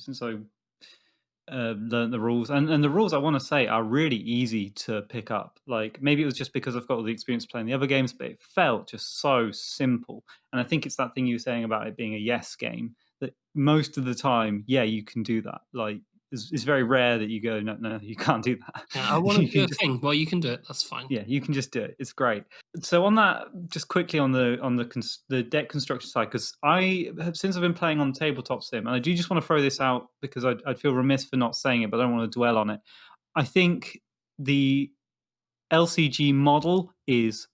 learned the rules, and the rules I want to say are really easy to pick up. Like maybe it was just because I've got all the experience playing the other games, but it felt just so simple. And I think it's that thing you were saying about it being a yes game that most of the time, yeah, you can do that. Like it's very rare that you go, no, no, you can't do that. yeah, I want You to do can a just thing. Well, you can do it. That's fine. yeah, you can just do it. It's great. So on that, just quickly on the deck construction side, because since I've been playing on tabletop sim, and I do just want to throw this out because I'd feel remiss for not saying it, but I don't want to dwell on it. I think the LCG model is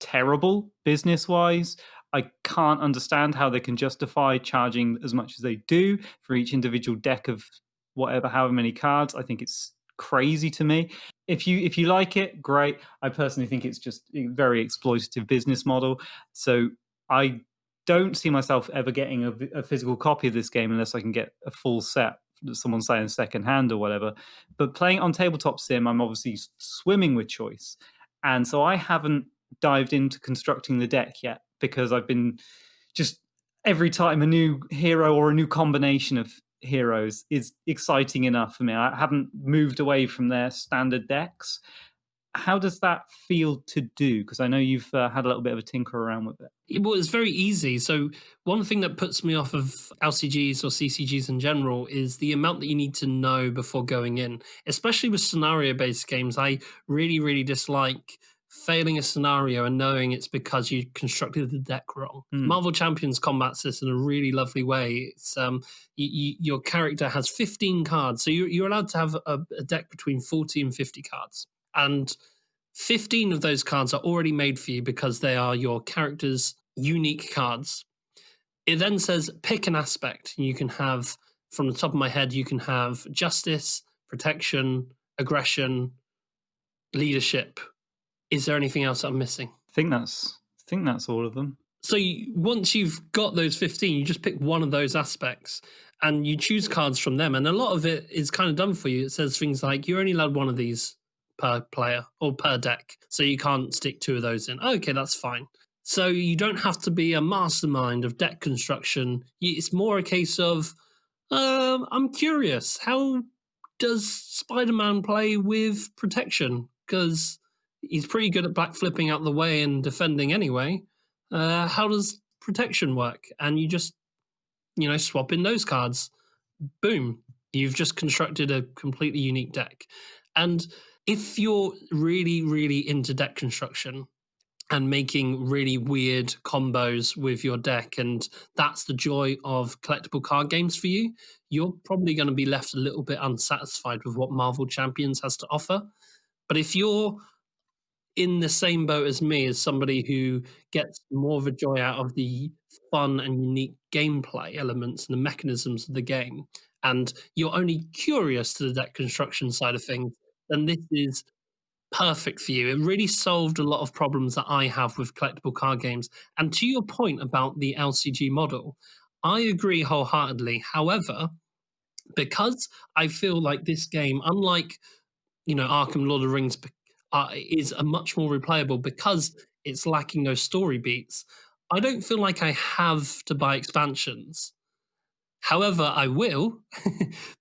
terrible business wise. I can't understand how they can justify charging as much as they do for each individual deck of however many cards. I think it's crazy to me. If you like it, great. I personally think it's just a very exploitative business model. So I don't see myself ever getting a physical copy of this game unless I can get a full set that someone's saying second hand or whatever. But playing on tabletop sim, I'm obviously swimming with choice. And so I haven't dived into constructing the deck yet because I've been just every time a new hero or a new combination of heroes is exciting enough for me. I haven't moved away from their standard decks. How does that feel to do? Because I know you've had a little bit of a tinker around with it. Well, it's very easy. So one thing that puts me off of LCGs or CCGs in general is the amount that you need to know before going in, especially with scenario-based games. I really, really dislike failing a scenario and knowing it's because you constructed the deck wrong. Marvel Champions combats this in a really lovely way. It's your character has 15 cards, so you're allowed to have a deck between 40 and 50 cards, and 15 of those cards are already made for you because they are your character's unique cards. It then says pick an aspect. You can have, from the top of my head, you can have justice, protection, aggression, leadership. Is there anything else I'm missing? I think that's all of them. So once you've got those 15, you just pick one of those aspects and you choose cards from them. And a lot of it is kind of done for you. It says things like you're only allowed one of these per player or per deck. So you can't stick two of those in. Okay, that's fine. So you don't have to be a mastermind of deck construction. It's more a case of, I'm curious, how does Spider-Man play with protection? Because he's pretty good at back flipping out the way and defending anyway. How does protection work? And you just, swap in those cards. Boom. You've just constructed a completely unique deck. And if you're really, really into deck construction and making really weird combos with your deck. And that's the joy of collectible card games for you. You're probably going to be left a little bit unsatisfied with what Marvel Champions has to offer. But if you're in the same boat as me, as somebody who gets more of a joy out of the fun and unique gameplay elements and the mechanisms of the game, and you're only curious to the deck construction side of things, then this is perfect for you. It really solved a lot of problems that I have with collectible card games. And to your point about the LCG model, I agree wholeheartedly. However, because I feel like this game, unlike Arkham Lord of the Rings, is a much more replayable because it's lacking those story beats. I don't feel like I have to buy expansions. However, I will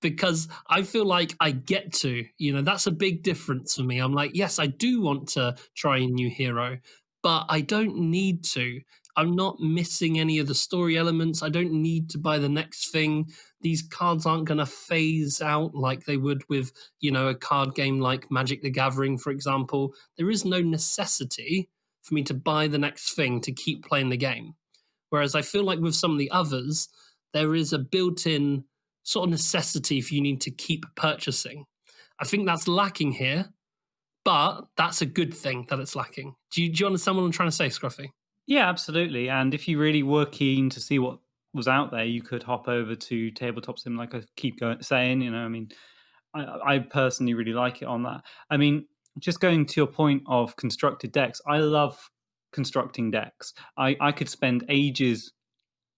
because I feel like I get to. That's a big difference for me. I'm like, yes, I do want to try a new hero, but I don't need to. I'm not missing any of the story elements. I don't need to buy the next thing. These cards aren't going to phase out like they would with, a card game like Magic the Gathering, for example. There is no necessity for me to buy the next thing to keep playing the game. Whereas I feel like with some of the others, there is a built-in sort of necessity for you need to keep purchasing. I think that's lacking here, but that's a good thing that it's lacking. Do you understand what I'm trying to say, Scruffy? Yeah, absolutely. And if you really were keen to see what was out there, you could hop over to Tabletop Sim, like I keep saying. I mean, I personally really like it on that. I mean, just going to your point of constructed decks, I love constructing decks. I could spend ages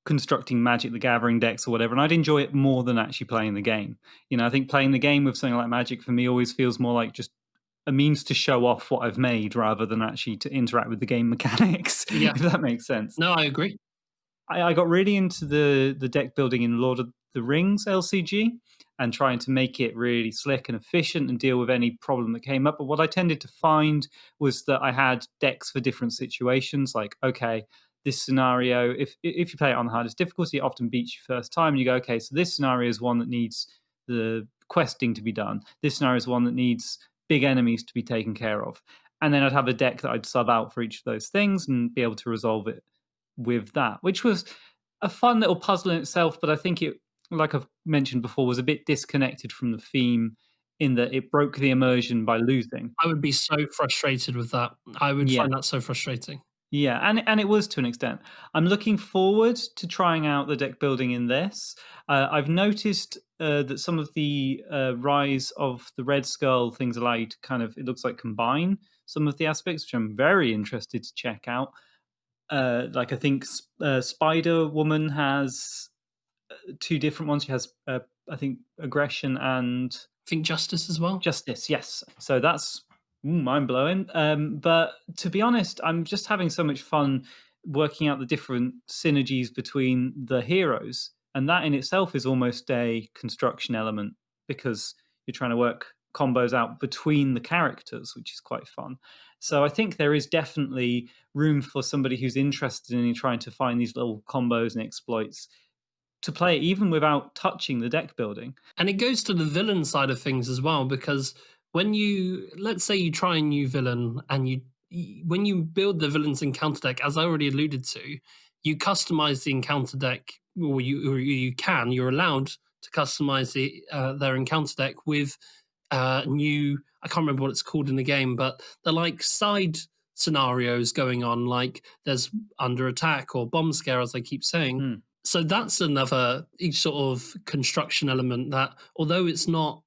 constructing Magic the Gathering decks or whatever, and I'd enjoy it more than actually playing the game. I think playing the game with something like Magic for me always feels more like just a means to show off what I've made rather than actually to interact with the game mechanics, Yeah. if that makes sense. No, I agree. I got really into the deck building in Lord of the Rings LCG and trying to make it really slick and efficient and deal with any problem that came up. But what I tended to find was that I had decks for different situations. Like, okay, this scenario, if you play it on the hardest difficulty, it often beats you first time. And you go, okay, so this scenario is one that needs the questing to be done. This scenario is one that needs big enemies to be taken care of. And then I'd have a deck that I'd sub out for each of those things and be able to resolve it with that, which was a fun little puzzle in itself. But I think it, like I've mentioned before, was a bit disconnected from the theme in that it broke the immersion by losing. I would be so frustrated with that. I would Yeah. find that so frustrating. Yeah, and it was to an extent. I'm looking forward to trying out the deck building in this. I've noticed that some of the Rise of the Red Skull things allow you to kind of, it looks like, combine some of the aspects, which I'm very interested to check out. Like I think Spider Woman has two different ones. She has, I think, aggression and I think justice as well. justice. Yes, so that's mind blowing. But to be honest, I'm just having so much fun working out the different synergies between the heroes, and that in itself is almost a construction element because you're trying to work combos out between the characters, which is quite fun. So I think there is definitely room for somebody who's interested in trying to find these little combos and exploits to play even without touching the deck building. And it goes to the villain side of things as well, because when let's say you try a new villain and when you build the villain's encounter deck, as I already alluded to, you customize the encounter deck, or you're allowed to customize their encounter deck with new, I can't remember what it's called in the game, but they're like side scenarios going on, like there's under attack or bomb scare, as I keep saying. So that's another sort of construction element that, although it's not,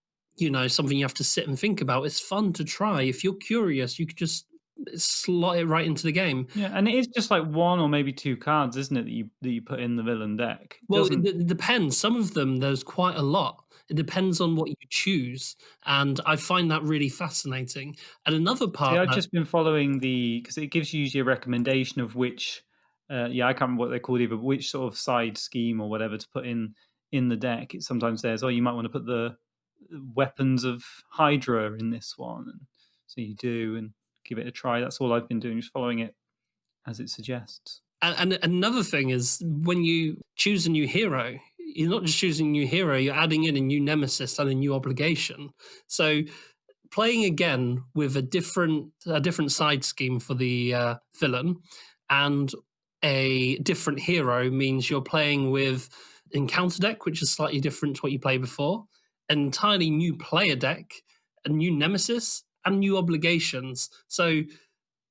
something you have to sit and think about, it's fun to try. If you're curious, you could just slot it right into the game. Yeah, and it is just like one or maybe two cards, isn't it, that you put in the villain deck? Well, it depends. Some of them, there's quite a lot. It depends on what you choose, and I find that really fascinating. And another part, See, I've just been following because it gives you usually a recommendation of which, I can't remember what they're called either, but which sort of side scheme or whatever to put in the deck. It sometimes says, oh, you might want to put the weapons of Hydra in this one, and so you do, and give it a try. That's all I've been doing, just following it as it suggests. And another thing is, when you choose a new hero, you're not just choosing a new hero, you're adding in a new nemesis and a new obligation. So playing again with a different side scheme for the villain and a different hero means you're playing with encounter deck, which is slightly different to what you played before, an entirely new player deck, a new nemesis, and new obligations. So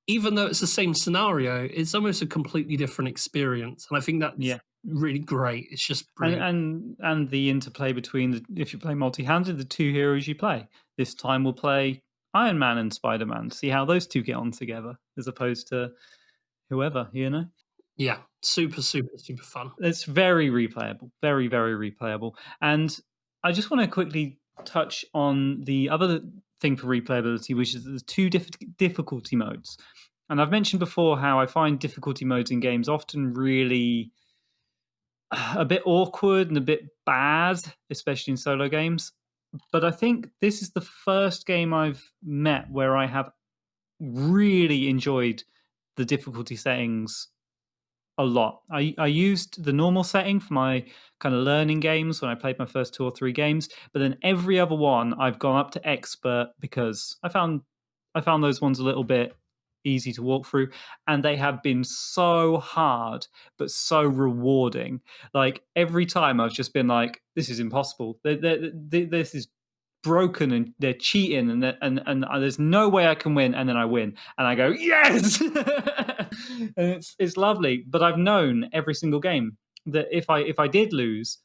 even though it's the same scenario, it's almost a completely different experience. And I think that's Yeah. really great. It's just And brilliant. and the interplay between if you play multi-handed, the two heroes you play. This time we'll play Iron Man and Spider-Man. See how those two get on together, as opposed to whoever, you know? Yeah, super, super, super fun. It's very replayable, very, very replayable. And I just want to quickly touch on the other thing for replayability, which is the two difficulty modes. And I've mentioned before how I find difficulty modes in games often really a bit awkward and a bit bad, especially in solo games. But I think this is the first game I've met where I have really enjoyed the difficulty settings a lot. I used the normal setting for my kind of learning games when I played my first 2 or 3 games, but then every other one I've gone up to expert because I found those ones a little bit easy to walk through, and they have been so hard but so rewarding. Like every time I've just been like, "This is impossible. This is broken and they're cheating and there's no way I can win," and then I win and I go yes. And it's lovely, but I've known every single game that if I did lose,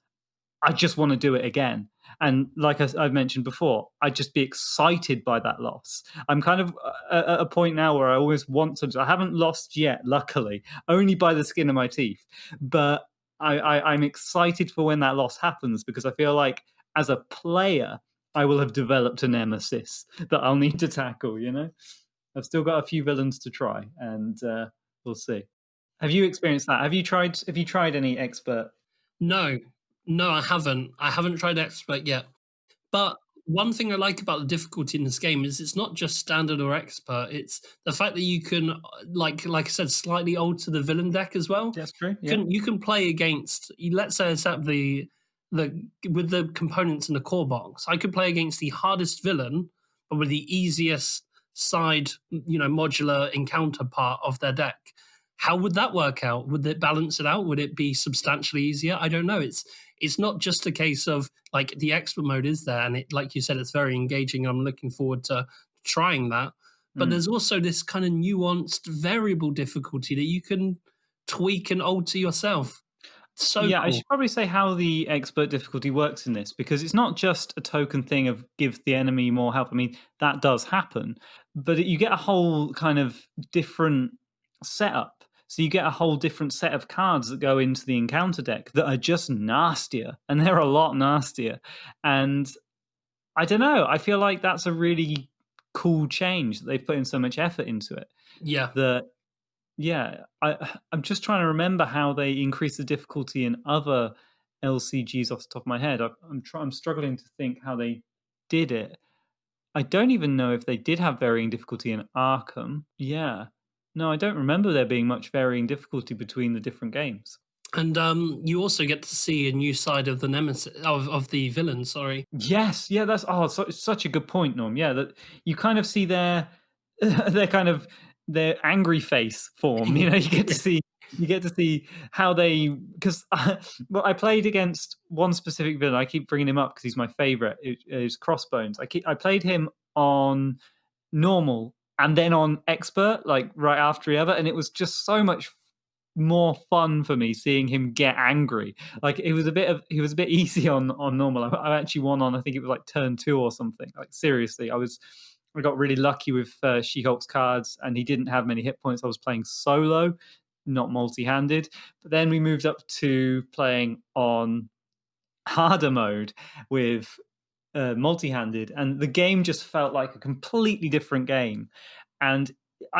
I just want to do it again. And like I've mentioned before, I'd just be excited by that loss. I'm kind of at a point now where I always want to. I haven't lost yet, luckily, only by the skin of my teeth. But I'm excited for when that loss happens because I feel like as a player, I will have developed a nemesis that I'll need to tackle. You know, I've still got a few villains to try, and we'll see. Have you experienced that? Have you tried? Have you tried any expert? No, no, I haven't. I haven't tried expert yet. But one thing I like about the difficulty in this game is it's not just standard or expert. It's the fact that you can, like I said, slightly alter the villain deck as well. That's true. You Yeah. can you can play against. Let's say I set up the with the components in the core box. I could play against the hardest villain, but with the easiest side, modular encounter part of their deck. How would that work out? Would it balance it out? Would it be substantially easier? I don't know. It's not just a case of like the expert mode is there, and it, like you said, it's very engaging. I'm looking forward to trying that. But Mm. there's also this kind of nuanced variable difficulty that you can tweak and alter yourself. So Yeah, I cool. should probably say how the expert difficulty works in this because it's not just a token thing of give the enemy more health. I mean, that does happen, but you get a whole kind of different setup. So you get a whole different set of cards that go into the encounter deck that are just nastier, and they're a lot nastier. And I don't know, I feel like that's a really cool change that they've put in so much effort into it. Yeah. That yeah, I'm just trying to remember how they increase the difficulty in other LCGs off the top of my head. I'm struggling to think how they did it. I don't even know if they did have varying difficulty in Arkham. Yeah. No, I don't remember there being much varying difficulty between the different games. And you also get to see a new side of the nemesis of the villain. Sorry. Yes, yeah, that's such a good point, Norm. Yeah, that you kind of see their their kind of their angry face form. You know, you get to see how they because well, I played against one specific villain. I keep bringing him up because he's my favorite. Is Crossbones. I played him on normal and then on expert, like right after the other, and it was just so much more fun for me seeing him get angry. Like he was a bit easy on normal. I actually won on I think it was like turn 2 or something. Like seriously, I got really lucky with She-Hulk's cards, and he didn't have many hit points. I was playing solo, not multi-handed. But then we moved up to playing on harder mode with multi-handed, and the game just felt like a completely different game. And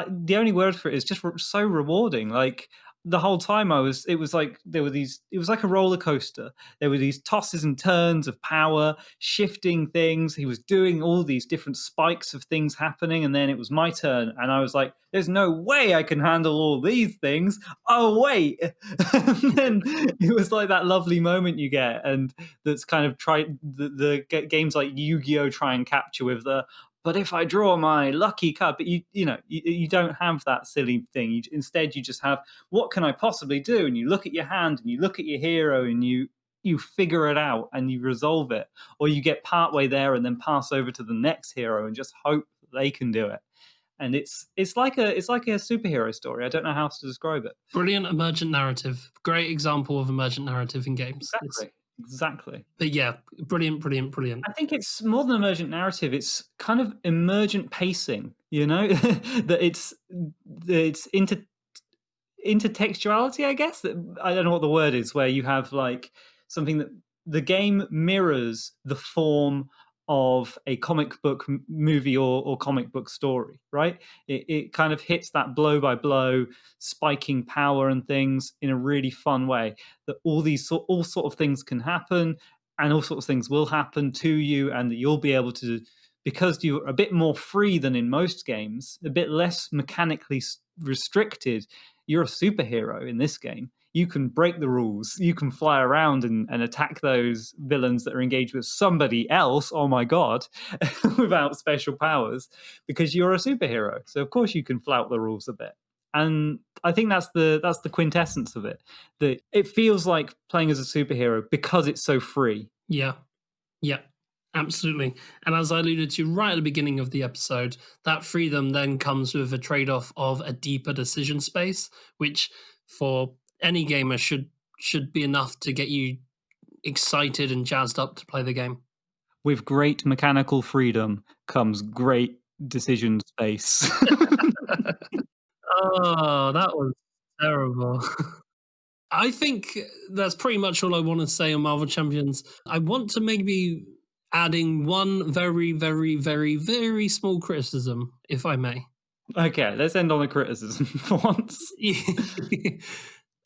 the only word for it is just so rewarding. Like the whole time it was like it was like a roller coaster. There were these tosses and turns of power, shifting things. He was doing all these different spikes of things happening, and then it was my turn, and I was like, "There's no way I can handle all these things." Oh wait, and then it was like that lovely moment you get, and that's kind of the games like Yu-Gi-Oh try and capture with the but if I draw my lucky card, but you don't have that silly thing. Instead, you just have, what can I possibly do? And you look at your hand and you look at your hero and you figure it out and you resolve it, or you get partway there and then pass over to the next hero and just hope they can do it. And it's like a superhero story. I don't know how else to describe it. Brilliant emergent narrative. Great example of emergent narrative in games. Exactly. But yeah, brilliant. I think it's more than emergent narrative. It's kind of emergent pacing. That it's intertextuality, I guess. I don't know what the word is, where you have like something that the game mirrors the form of a comic book movie or comic book story, right? It kind of hits that blow by blow, spiking power and things in a really fun way. That all sort of things can happen, and all sorts of things will happen to you, and that you'll be able to, because you're a bit more free than in most games, a bit less mechanically restricted. You're a superhero in this game. You can break the rules. You can fly around and attack those villains that are engaged with somebody else. Oh my God, without special powers, because you're a superhero. So of course you can flout the rules a bit. And I think that's the quintessence of it. That it feels like playing as a superhero because it's so free. Yeah, absolutely. And as I alluded to right at the beginning of the episode, that freedom then comes with a trade-off of a deeper decision space, which for any gamer should be enough to get you excited and jazzed up to play the game. With great mechanical freedom comes great decision space. Oh, that was terrible. I think that's pretty much all I want to say on Marvel Champions. I want to maybe adding one very, very, very, very small criticism, if I may. Okay, let's end on a criticism for once.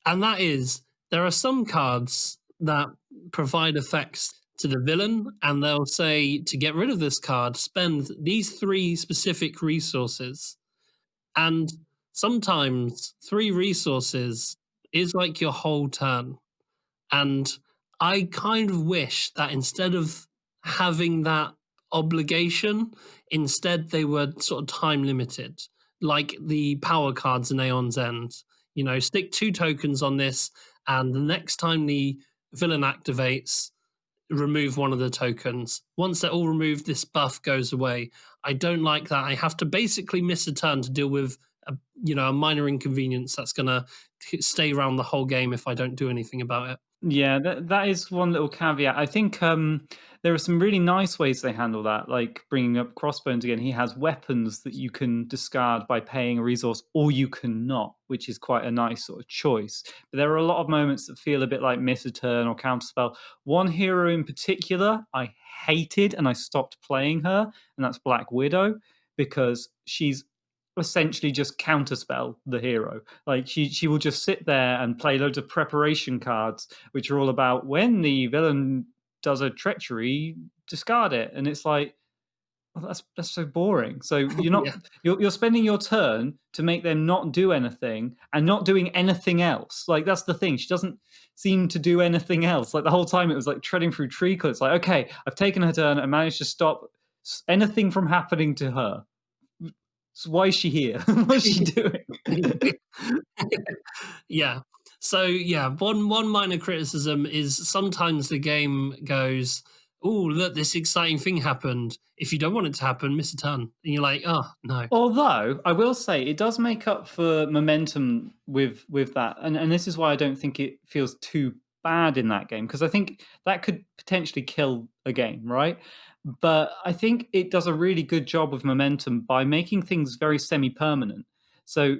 And that is, there are some cards that provide effects to the villain, and they'll say, to get rid of this card, spend these 3 specific resources. And sometimes 3 resources is like your whole turn. And I kind of wish that instead of having that obligation, instead they were sort of time limited, like the power cards in Aeon's End. Stick 2 tokens on this, and the next time the villain activates, remove one of the tokens. Once they're all removed, this buff goes away. I don't like that. I have to basically miss a turn to deal with a minor inconvenience that's going to stay around the whole game if I don't do anything about it. Yeah, that is one little caveat. I think there are some really nice ways they handle that, like bringing up Crossbones again. He has weapons that you can discard by paying a resource, or you cannot, which is quite a nice sort of choice. But there are a lot of moments that feel a bit like miss a turn or counterspell. One hero in particular I hated, and I stopped playing her, and that's Black Widow, because she's essentially just counterspell the hero. Like she will just sit there and play loads of preparation cards, which are all about when the villain does a treachery, discard it. And it's like, well, that's so boring. So you're not you're spending your turn to make them not do anything and not doing anything else. Like that's the thing. She doesn't seem to do anything else. Like the whole time it was like treading through treacle. It's like, okay, I've taken her turn and managed to stop anything from happening to her. So why is she here? What's she doing? Yeah. So yeah, one minor criticism is sometimes the game goes, oh, look, this exciting thing happened. If you don't want it to happen, miss a turn. And you're like, oh, no. Although, I will say, it does make up for momentum with that. And this is why I don't think it feels too bad in that game, because I think that could potentially kill a game, right? But I think it does a really good job of momentum by making things very semi-permanent. So,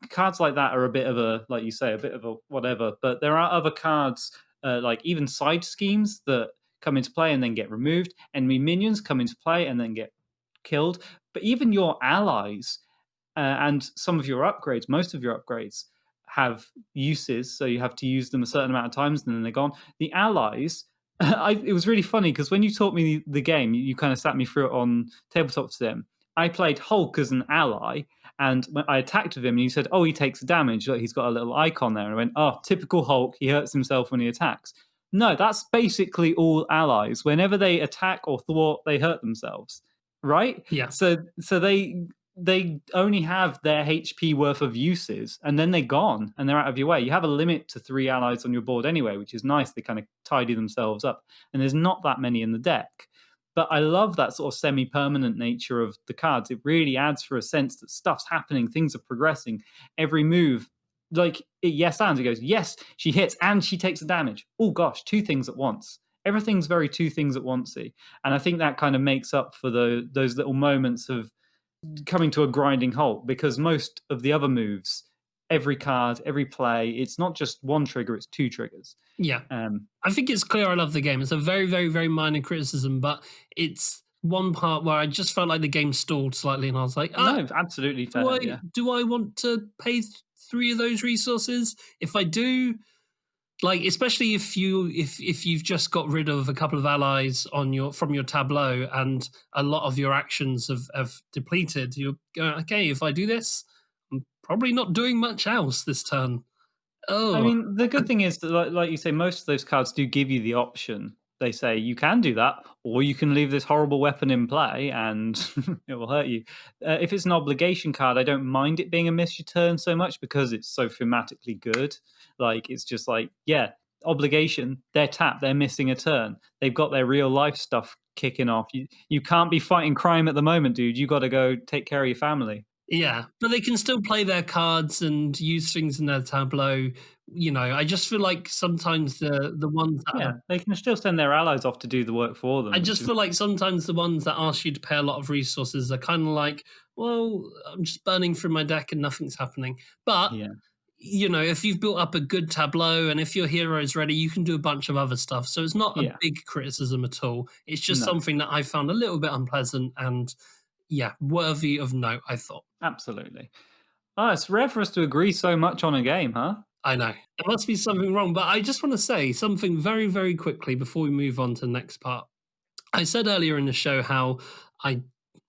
cards like that are a bit of a, like you say, a bit of a whatever. But there are other cards, like even side schemes that come into play and then get removed. Enemy minions come into play and then get killed. But even your allies and some of your upgrades, most of your upgrades, have uses. So you have to use them a certain amount of times and then they're gone. The allies, it was really funny because when you taught me the game, you kind of sat me through it on Tabletop Sim. I played Hulk as an ally, and when I attacked with him, and you said, "Oh, he takes damage. Like, he's got a little icon there." And I went, "Oh, typical Hulk. He hurts himself when he attacks." No, that's basically all allies. Whenever they attack or thwart, they hurt themselves. right? Yeah. So they only have their HP worth of uses, and then they're gone and they're out of your way. You have a limit to 3 allies on your board anyway, which is nice. They kind of tidy themselves up, and there's not that many in the deck. But I love that sort of semi-permanent nature of the cards. It really adds for a sense that stuff's happening, things are progressing. Every move, like yes, and it goes yes, she hits and she takes the damage. Oh gosh, two things at once. Everything's very two things at oncey, and I think that kind of makes up for those little moments of coming to a grinding halt, because most of the other moves, every card, every play, it's not just one trigger, it's two triggers. Yeah. Um, I think it's clear I love the game. It's a very, very, very minor criticism, but it's one part where I just felt like the game stalled slightly, and I was like, no, absolutely do fair. I Yeah, do I want to pay three of those resources? If I do, like especially if you've just got rid of a couple of allies on your from your tableau and a lot of your actions have depleted, you're going, okay, if I do this, I'm probably not doing much else this turn. I Oh, mean, the good thing is that, like you say, most of those cards do give you the option. They say you can do that, or you can leave this horrible weapon in play, and it will hurt you. If it's an obligation card, I don't mind it being a miss your turn so much because it's so thematically good. Like it's just like, yeah, obligation. They're tapped. They're missing a turn. They've got their real life stuff kicking off. You can't be fighting crime at the moment, dude. You got to go take care of your family. yeah, but they can still play their cards and use things in their tableau. You know, I just feel like sometimes the ones that Yeah, are, they can still send their allies off to do the work for I them, which just is feel like sometimes the ones that ask you to pay a lot of resources are kind of like, well, I'm just burning through my deck and nothing's happening. But yeah, you know, if you've built up a good tableau and if your hero is ready, you can do a bunch of other stuff. So it's not a yeah. big criticism at all. It's just No, something that I found a little bit unpleasant and yeah, worthy of note, I thought. absolutely. Oh, it's rare for us to agree so much on a game, huh? I know. There must be something wrong, but I just want to say something very, very quickly before we move on to the next part. I said earlier in the show how I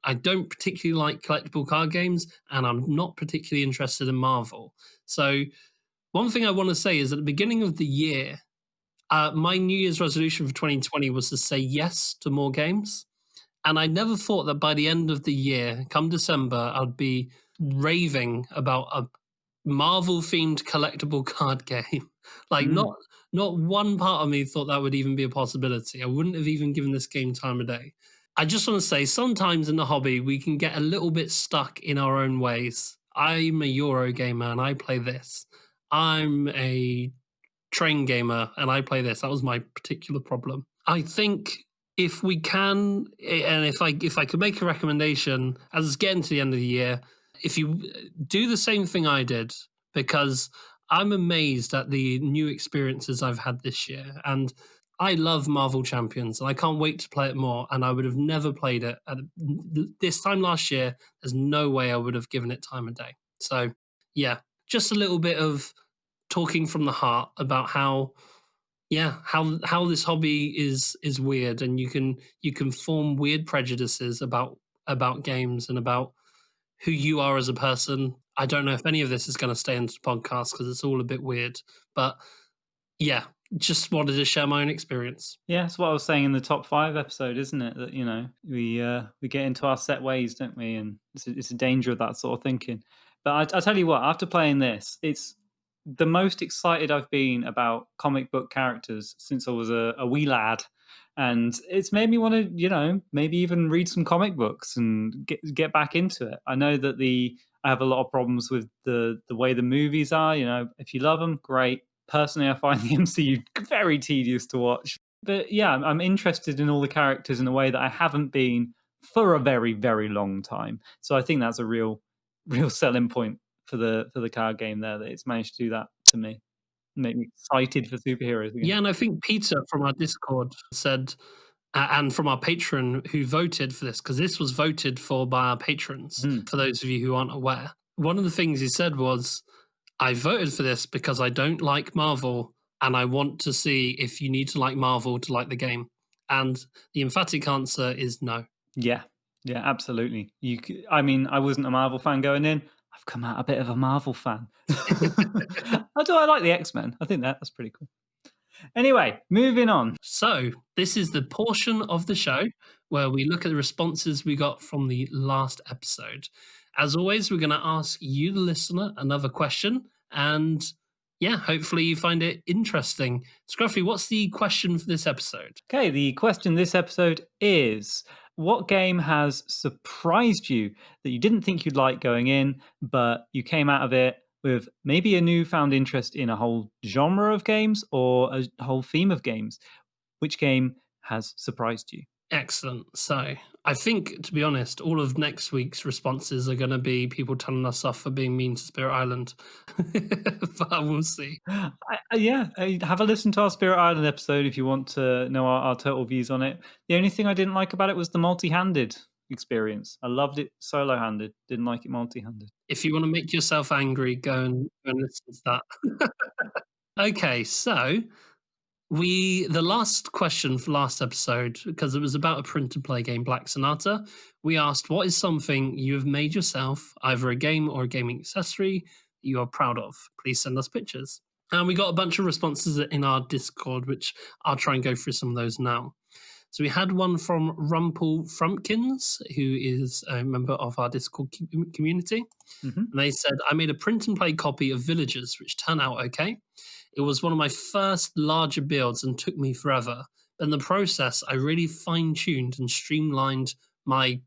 I don't particularly like collectible card games and I'm not particularly interested in Marvel. So one thing I want to say is at the beginning of the year, my New Year's resolution for 2020 was to say yes to more games. And I never thought that by the end of the year, come December, I'd be raving about a Marvel themed collectible card game. Like Mm, not one part of me thought that would even be a possibility. I wouldn't have even given this game time of day. I just want to say sometimes in the hobby we can get a little bit stuck in our own ways. I'm a Euro gamer and I play this. I'm a train gamer and I play this. That was my particular problem. I think if we can, and if I could make a recommendation as it's getting to the end of the year, if you do the same thing I did, because I'm amazed at the new experiences I've had this year, and I love Marvel Champions, and I can't wait to play it more. And I would have never played it at this time last year. There's no way I would have given it time of day. So, yeah, just a little bit of talking from the heart about how yeah how this hobby is weird and you can form weird prejudices about games and about who you are as a person. I don't know if any of this is going to stay into the podcast because it's all a bit weird, but yeah, just wanted to share my own experience. yeah, that's what I was saying in the top 5 episode, isn't it? That we get into our set ways, don't we? And it's a danger of that sort of thinking. But I tell you what, after playing this, it's the most excited I've been about comic book characters since I was a wee lad, and it's made me want to, maybe even read some comic books and get back into it. I know that the I have a lot of problems with the way the movies are. If you love them, great. Personally, I find the MCU very tedious to watch. But yeah, I'm interested in all the characters in a way that I haven't been for a very, very long time. So I think that's a real selling point for the card game there, that it's managed to do that to me, make me excited for superheroes again. Yeah, and I think Peter from our Discord said, and from our patron who voted for this, because this was voted for by our patrons, Mm, for those of you who aren't aware. One of the things he said was, I voted for this because I don't like Marvel and I want to see if you need to like Marvel to like the game. And the emphatic answer is no. yeah, yeah, absolutely. I mean, I wasn't a Marvel fan going in. I've come out a bit of a Marvel fan. Although I like the X-Men. I think that's pretty cool. Anyway, moving on. So, this is the portion of the show where we look at the responses we got from the last episode. As always, we're going to ask you, the listener, another question. And yeah, hopefully you find it interesting. Scruffy, what's the question for this episode? Okay, the question this episode is, what game has surprised you that you didn't think you'd like going in, but you came out of it with maybe a newfound interest in a whole genre of games or a whole theme of games? Which game has surprised you? Excellent. So, I think, to be honest, all of next week's responses are going to be people telling us off for being mean to Spirit Island. But we'll see. Have a listen to our Spirit Island episode if you want to know our total views on it. The only thing I didn't like about it was the multi-handed experience. I loved it solo-handed, didn't like it multi-handed. If you want to make yourself angry, go and listen to that. Okay, so the last question for last episode, because it was about a print and play game, Black Sonata, we asked, what is something you have made yourself, either a game or a gaming accessory, you are proud of? Please send us pictures. And we got a bunch of responses in our Discord, which I'll try and go through some of those now. So we had one from Rumpel Frumpkins, who is a member of our Discord community. Mhm. And they said, I made a print and play copy of Villagers, which turned out okay. It was one of my first larger builds and took me forever. But in the process, I really fine-tuned and streamlined my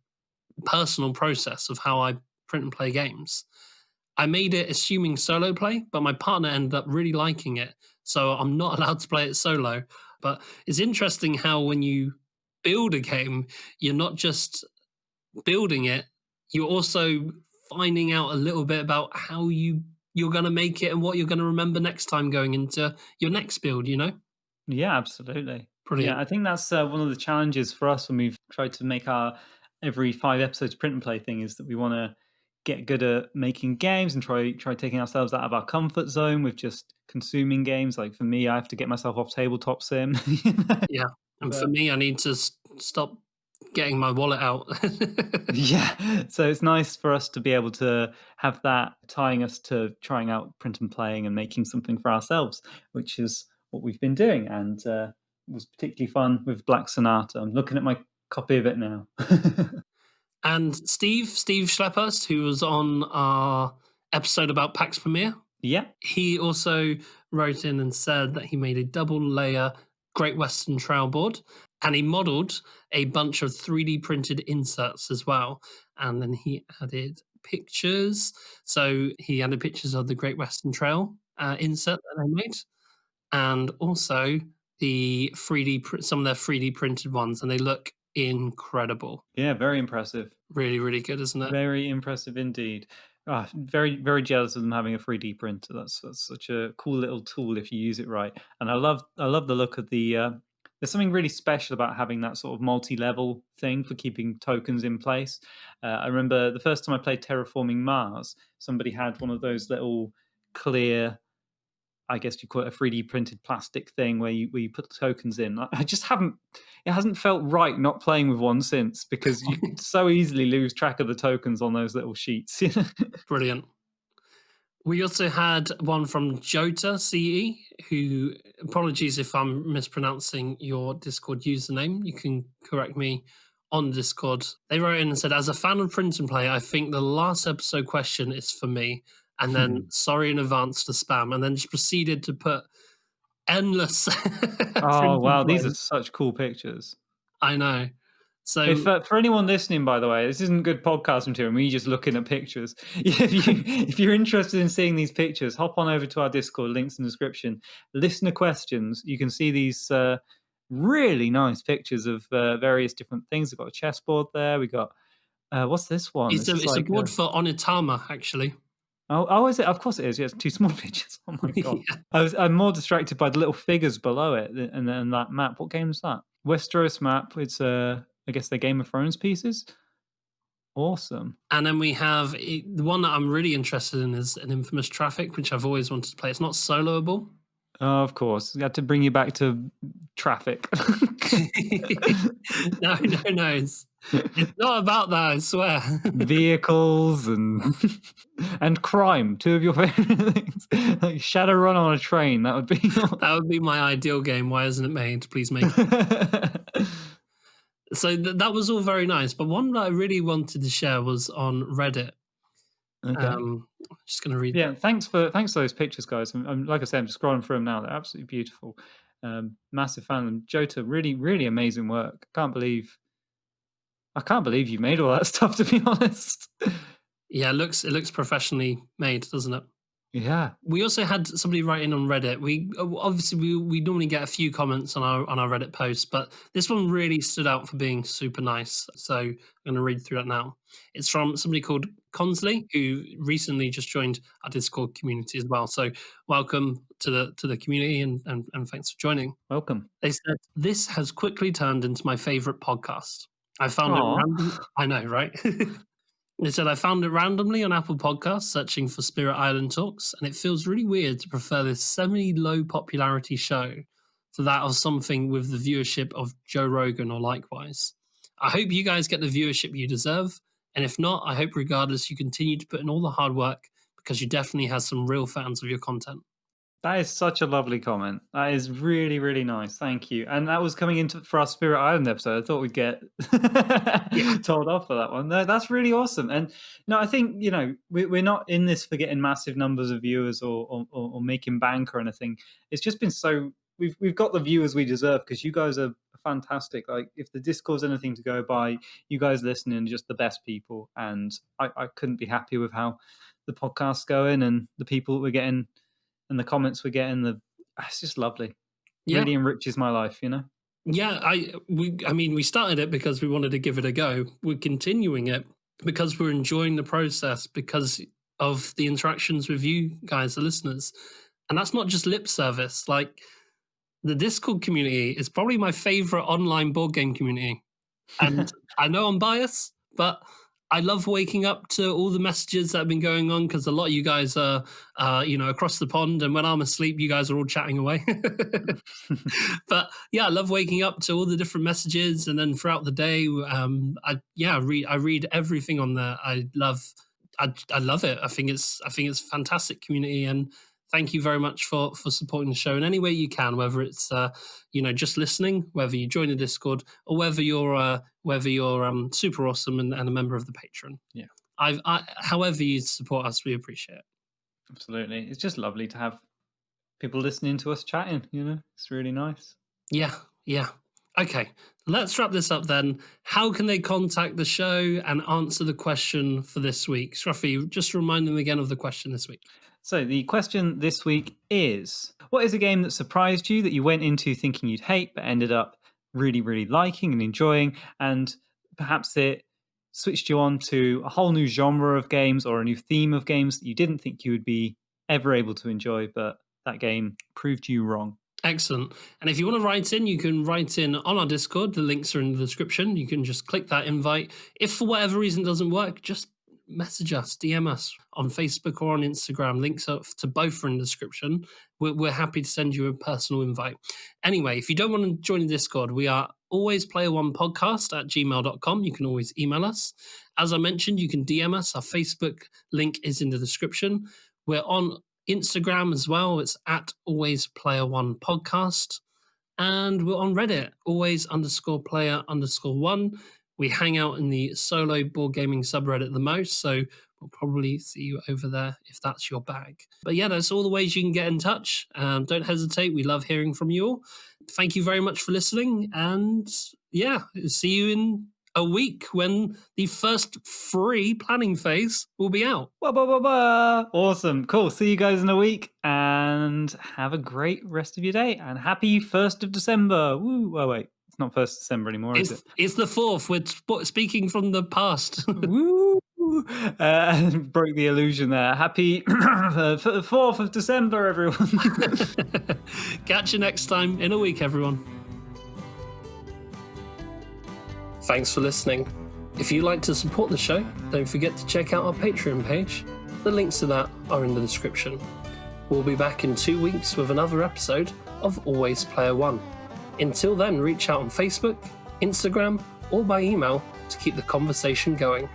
personal process of how I print and play games. I made it assuming solo play, but my partner ended up really liking it. So I'm not allowed to play it solo. But it's interesting how when you build a game, you're not just building it, you're also finding out a little bit about how you're going to make it and what you're going to remember next time going into your next build, you know? Yeah, absolutely. Brilliant. Yeah, I think that's one of the challenges for us when we've tried to make our every 5 episodes print and play thing, is that we want to get good at making games and try taking ourselves out of our comfort zone with just consuming games. Like for me, I have to get myself off tabletop sim. You know? Yeah. And for But me, I need to stop getting my wallet out. yeah, so it's nice for us to be able to have that tying us to trying out print and playing and making something for ourselves, which is what we've been doing, and was particularly fun with Black Sonata. I'm looking at my copy of it now. And Steve Schlepphurst, who was on our episode about PAX Premiere, Yeah. he also wrote in and said that he made a double layer Great Western Trail board, and he modeled a bunch of 3D printed inserts as well. And then he added pictures. So he added pictures of the Great Western Trail insert that they made, and also some of their 3D printed ones, and they look incredible. Yeah, very impressive. Really, really good, isn't it? Very impressive indeed. Very, very jealous of them having a 3D printer. That's such a cool little tool if you use it right. And I love the look of the. There's something really special about having that sort of multi-level thing for keeping tokens in place. I remember the first time I played Terraforming Mars, somebody had one of those little clear, I guess you call it a 3D printed plastic thing where you put the tokens in. I just haven't, it hasn't felt right not playing with one since, because you could so easily lose track of the tokens on those little sheets. Brilliant. We also had one from Jota CE, who, apologies if I'm mispronouncing your Discord username, you can correct me on Discord. They wrote in and said, as a fan of print and play, I think the last episode question is for me. And then sorry in advance for spam, and then just proceeded to put endless. Oh, wow. These are such cool pictures. I know. So If for anyone listening, by the way, this isn't good podcast material. Me just looking at pictures. If you're interested in seeing these pictures, hop on over to our Discord. Links in the description. Listener questions. You can see these really nice pictures of various different things. We've got a chessboard there. We got what's this one? it's a board for Onitama, actually. Oh, is it? Of course it is. Yes, 2 small pictures. Oh my god! Yeah. I'm more distracted by the little figures below it and then that map. What game is that? Westeros map. It's I guess they're Game of Thrones pieces. Awesome. And then we have the one that I'm really interested in is an Infamous Traffic, which I've always wanted to play. It's not soloable. Oh, of course, we had to bring you back to Traffic. No. It's not about that, I swear. Vehicles and crime, two of your favorite things. Like Shadowrun on a train, that would be That would be my ideal game. Why isn't it made? Please make it. So that was all very nice. But one that I really wanted to share was on Reddit. Okay. Just going to read. Yeah, thanks for those pictures, guys. Like I said, I'm just scrolling through them now. They're absolutely beautiful. Massive fan of them. Jota, really, really amazing work. I can't believe you made all that stuff, to be honest. Yeah, it looks professionally made, doesn't it? Yeah. We also had somebody write in on Reddit. We normally get a few comments on our Reddit posts, but this one really stood out for being super nice. So I'm going to read through that now. It's from somebody called Consley, who recently just joined our Discord community as well. So welcome to the community and thanks for joining. Welcome. They said, "This has quickly turned into my favorite podcast. I found it random." I know, right? They said, "I found it randomly on Apple Podcasts, searching for Spirit Island Talks, and it feels really weird to prefer this semi-low popularity show to that of something with the viewership of Joe Rogan or likewise. I hope you guys get the viewership you deserve, and if not, I hope regardless you continue to put in all the hard work because you definitely have some real fans of your content." That is such a lovely comment. That is really, really nice. Thank you. And that was coming into for our Spirit Island episode. I thought we'd get told off for that one. No, that's really awesome. And no, I think, we're not in this for getting massive numbers of viewers or making bank or anything. It's just been so we've got the viewers we deserve because you guys are fantastic. Like, if the Discord's anything to go by, you guys listening are just the best people. And I couldn't be happy with how the podcast's going and the people that we're getting and the comments we're getting. It's just lovely. Yeah. Really enriches my life, Yeah, we started it because we wanted to give it a go. We're continuing it because we're enjoying the process because of the interactions with you guys, the listeners. And that's not just lip service. Like, the Discord community is probably my favorite online board game community. And I know I'm biased, but I love waking up to all the messages that have been going on because a lot of you guys are, across the pond, and when I'm asleep, you guys are all chatting away. But yeah, I love waking up to all the different messages, and then throughout the day, I read everything on there. I love it. I think it's a fantastic community, and thank you very much for supporting the show in any way you can, whether it's just listening, whether you join the Discord, or whether you're super awesome and a member of the Patreon. Yeah, however you support us, we appreciate it. Absolutely, it's just lovely to have people listening to us chatting. It's really nice. Yeah. Okay, let's wrap this up then. How can they contact the show and answer the question for this week? Scruffy, just remind them again of the question this week. So the question this week is, what is a game that surprised you that you went into thinking you'd hate but ended up really, really liking and enjoying, and perhaps it switched you on to a whole new genre of games or a new theme of games that you didn't think you would be ever able to enjoy, but that game proved you wrong? Excellent. And if you want to write in, you can write in on our Discord. The links are in the description. You can just click that invite. If for whatever reason it doesn't work, just message us, DM us on Facebook or on Instagram. Links up to both are in the description. We're happy to send you a personal invite. Anyway, if you don't want to join the Discord, we are alwaysplayer1podcast@gmail.com. You can always email us. As I mentioned, you can DM us. Our Facebook link is in the description. We're on Instagram as well. It's @alwaysplayer1podcast. And we're on Reddit, always_player_1. We hang out in the solo board gaming subreddit the most, so we'll probably see you over there if that's your bag. But yeah, that's all the ways you can get in touch. Don't hesitate. We love hearing from you all. Thank you very much for listening. And yeah, see you in a week when the first free planning phase will be out. Awesome. Cool. See you guys in a week and have a great rest of your day. And happy 1st of December. Woo. Oh, wait. It's not 1st December anymore, is it? It's the 4th. We're speaking from the past. Woo! Broke the illusion there. Happy 4th of December, everyone. Catch you next time in a week, everyone. Thanks for listening. If you'd like to support the show, don't forget to check out our Patreon page. The links to that are in the description. We'll be back in 2 weeks with another episode of Always Player One. Until then, reach out on Facebook, Instagram, or by email to keep the conversation going.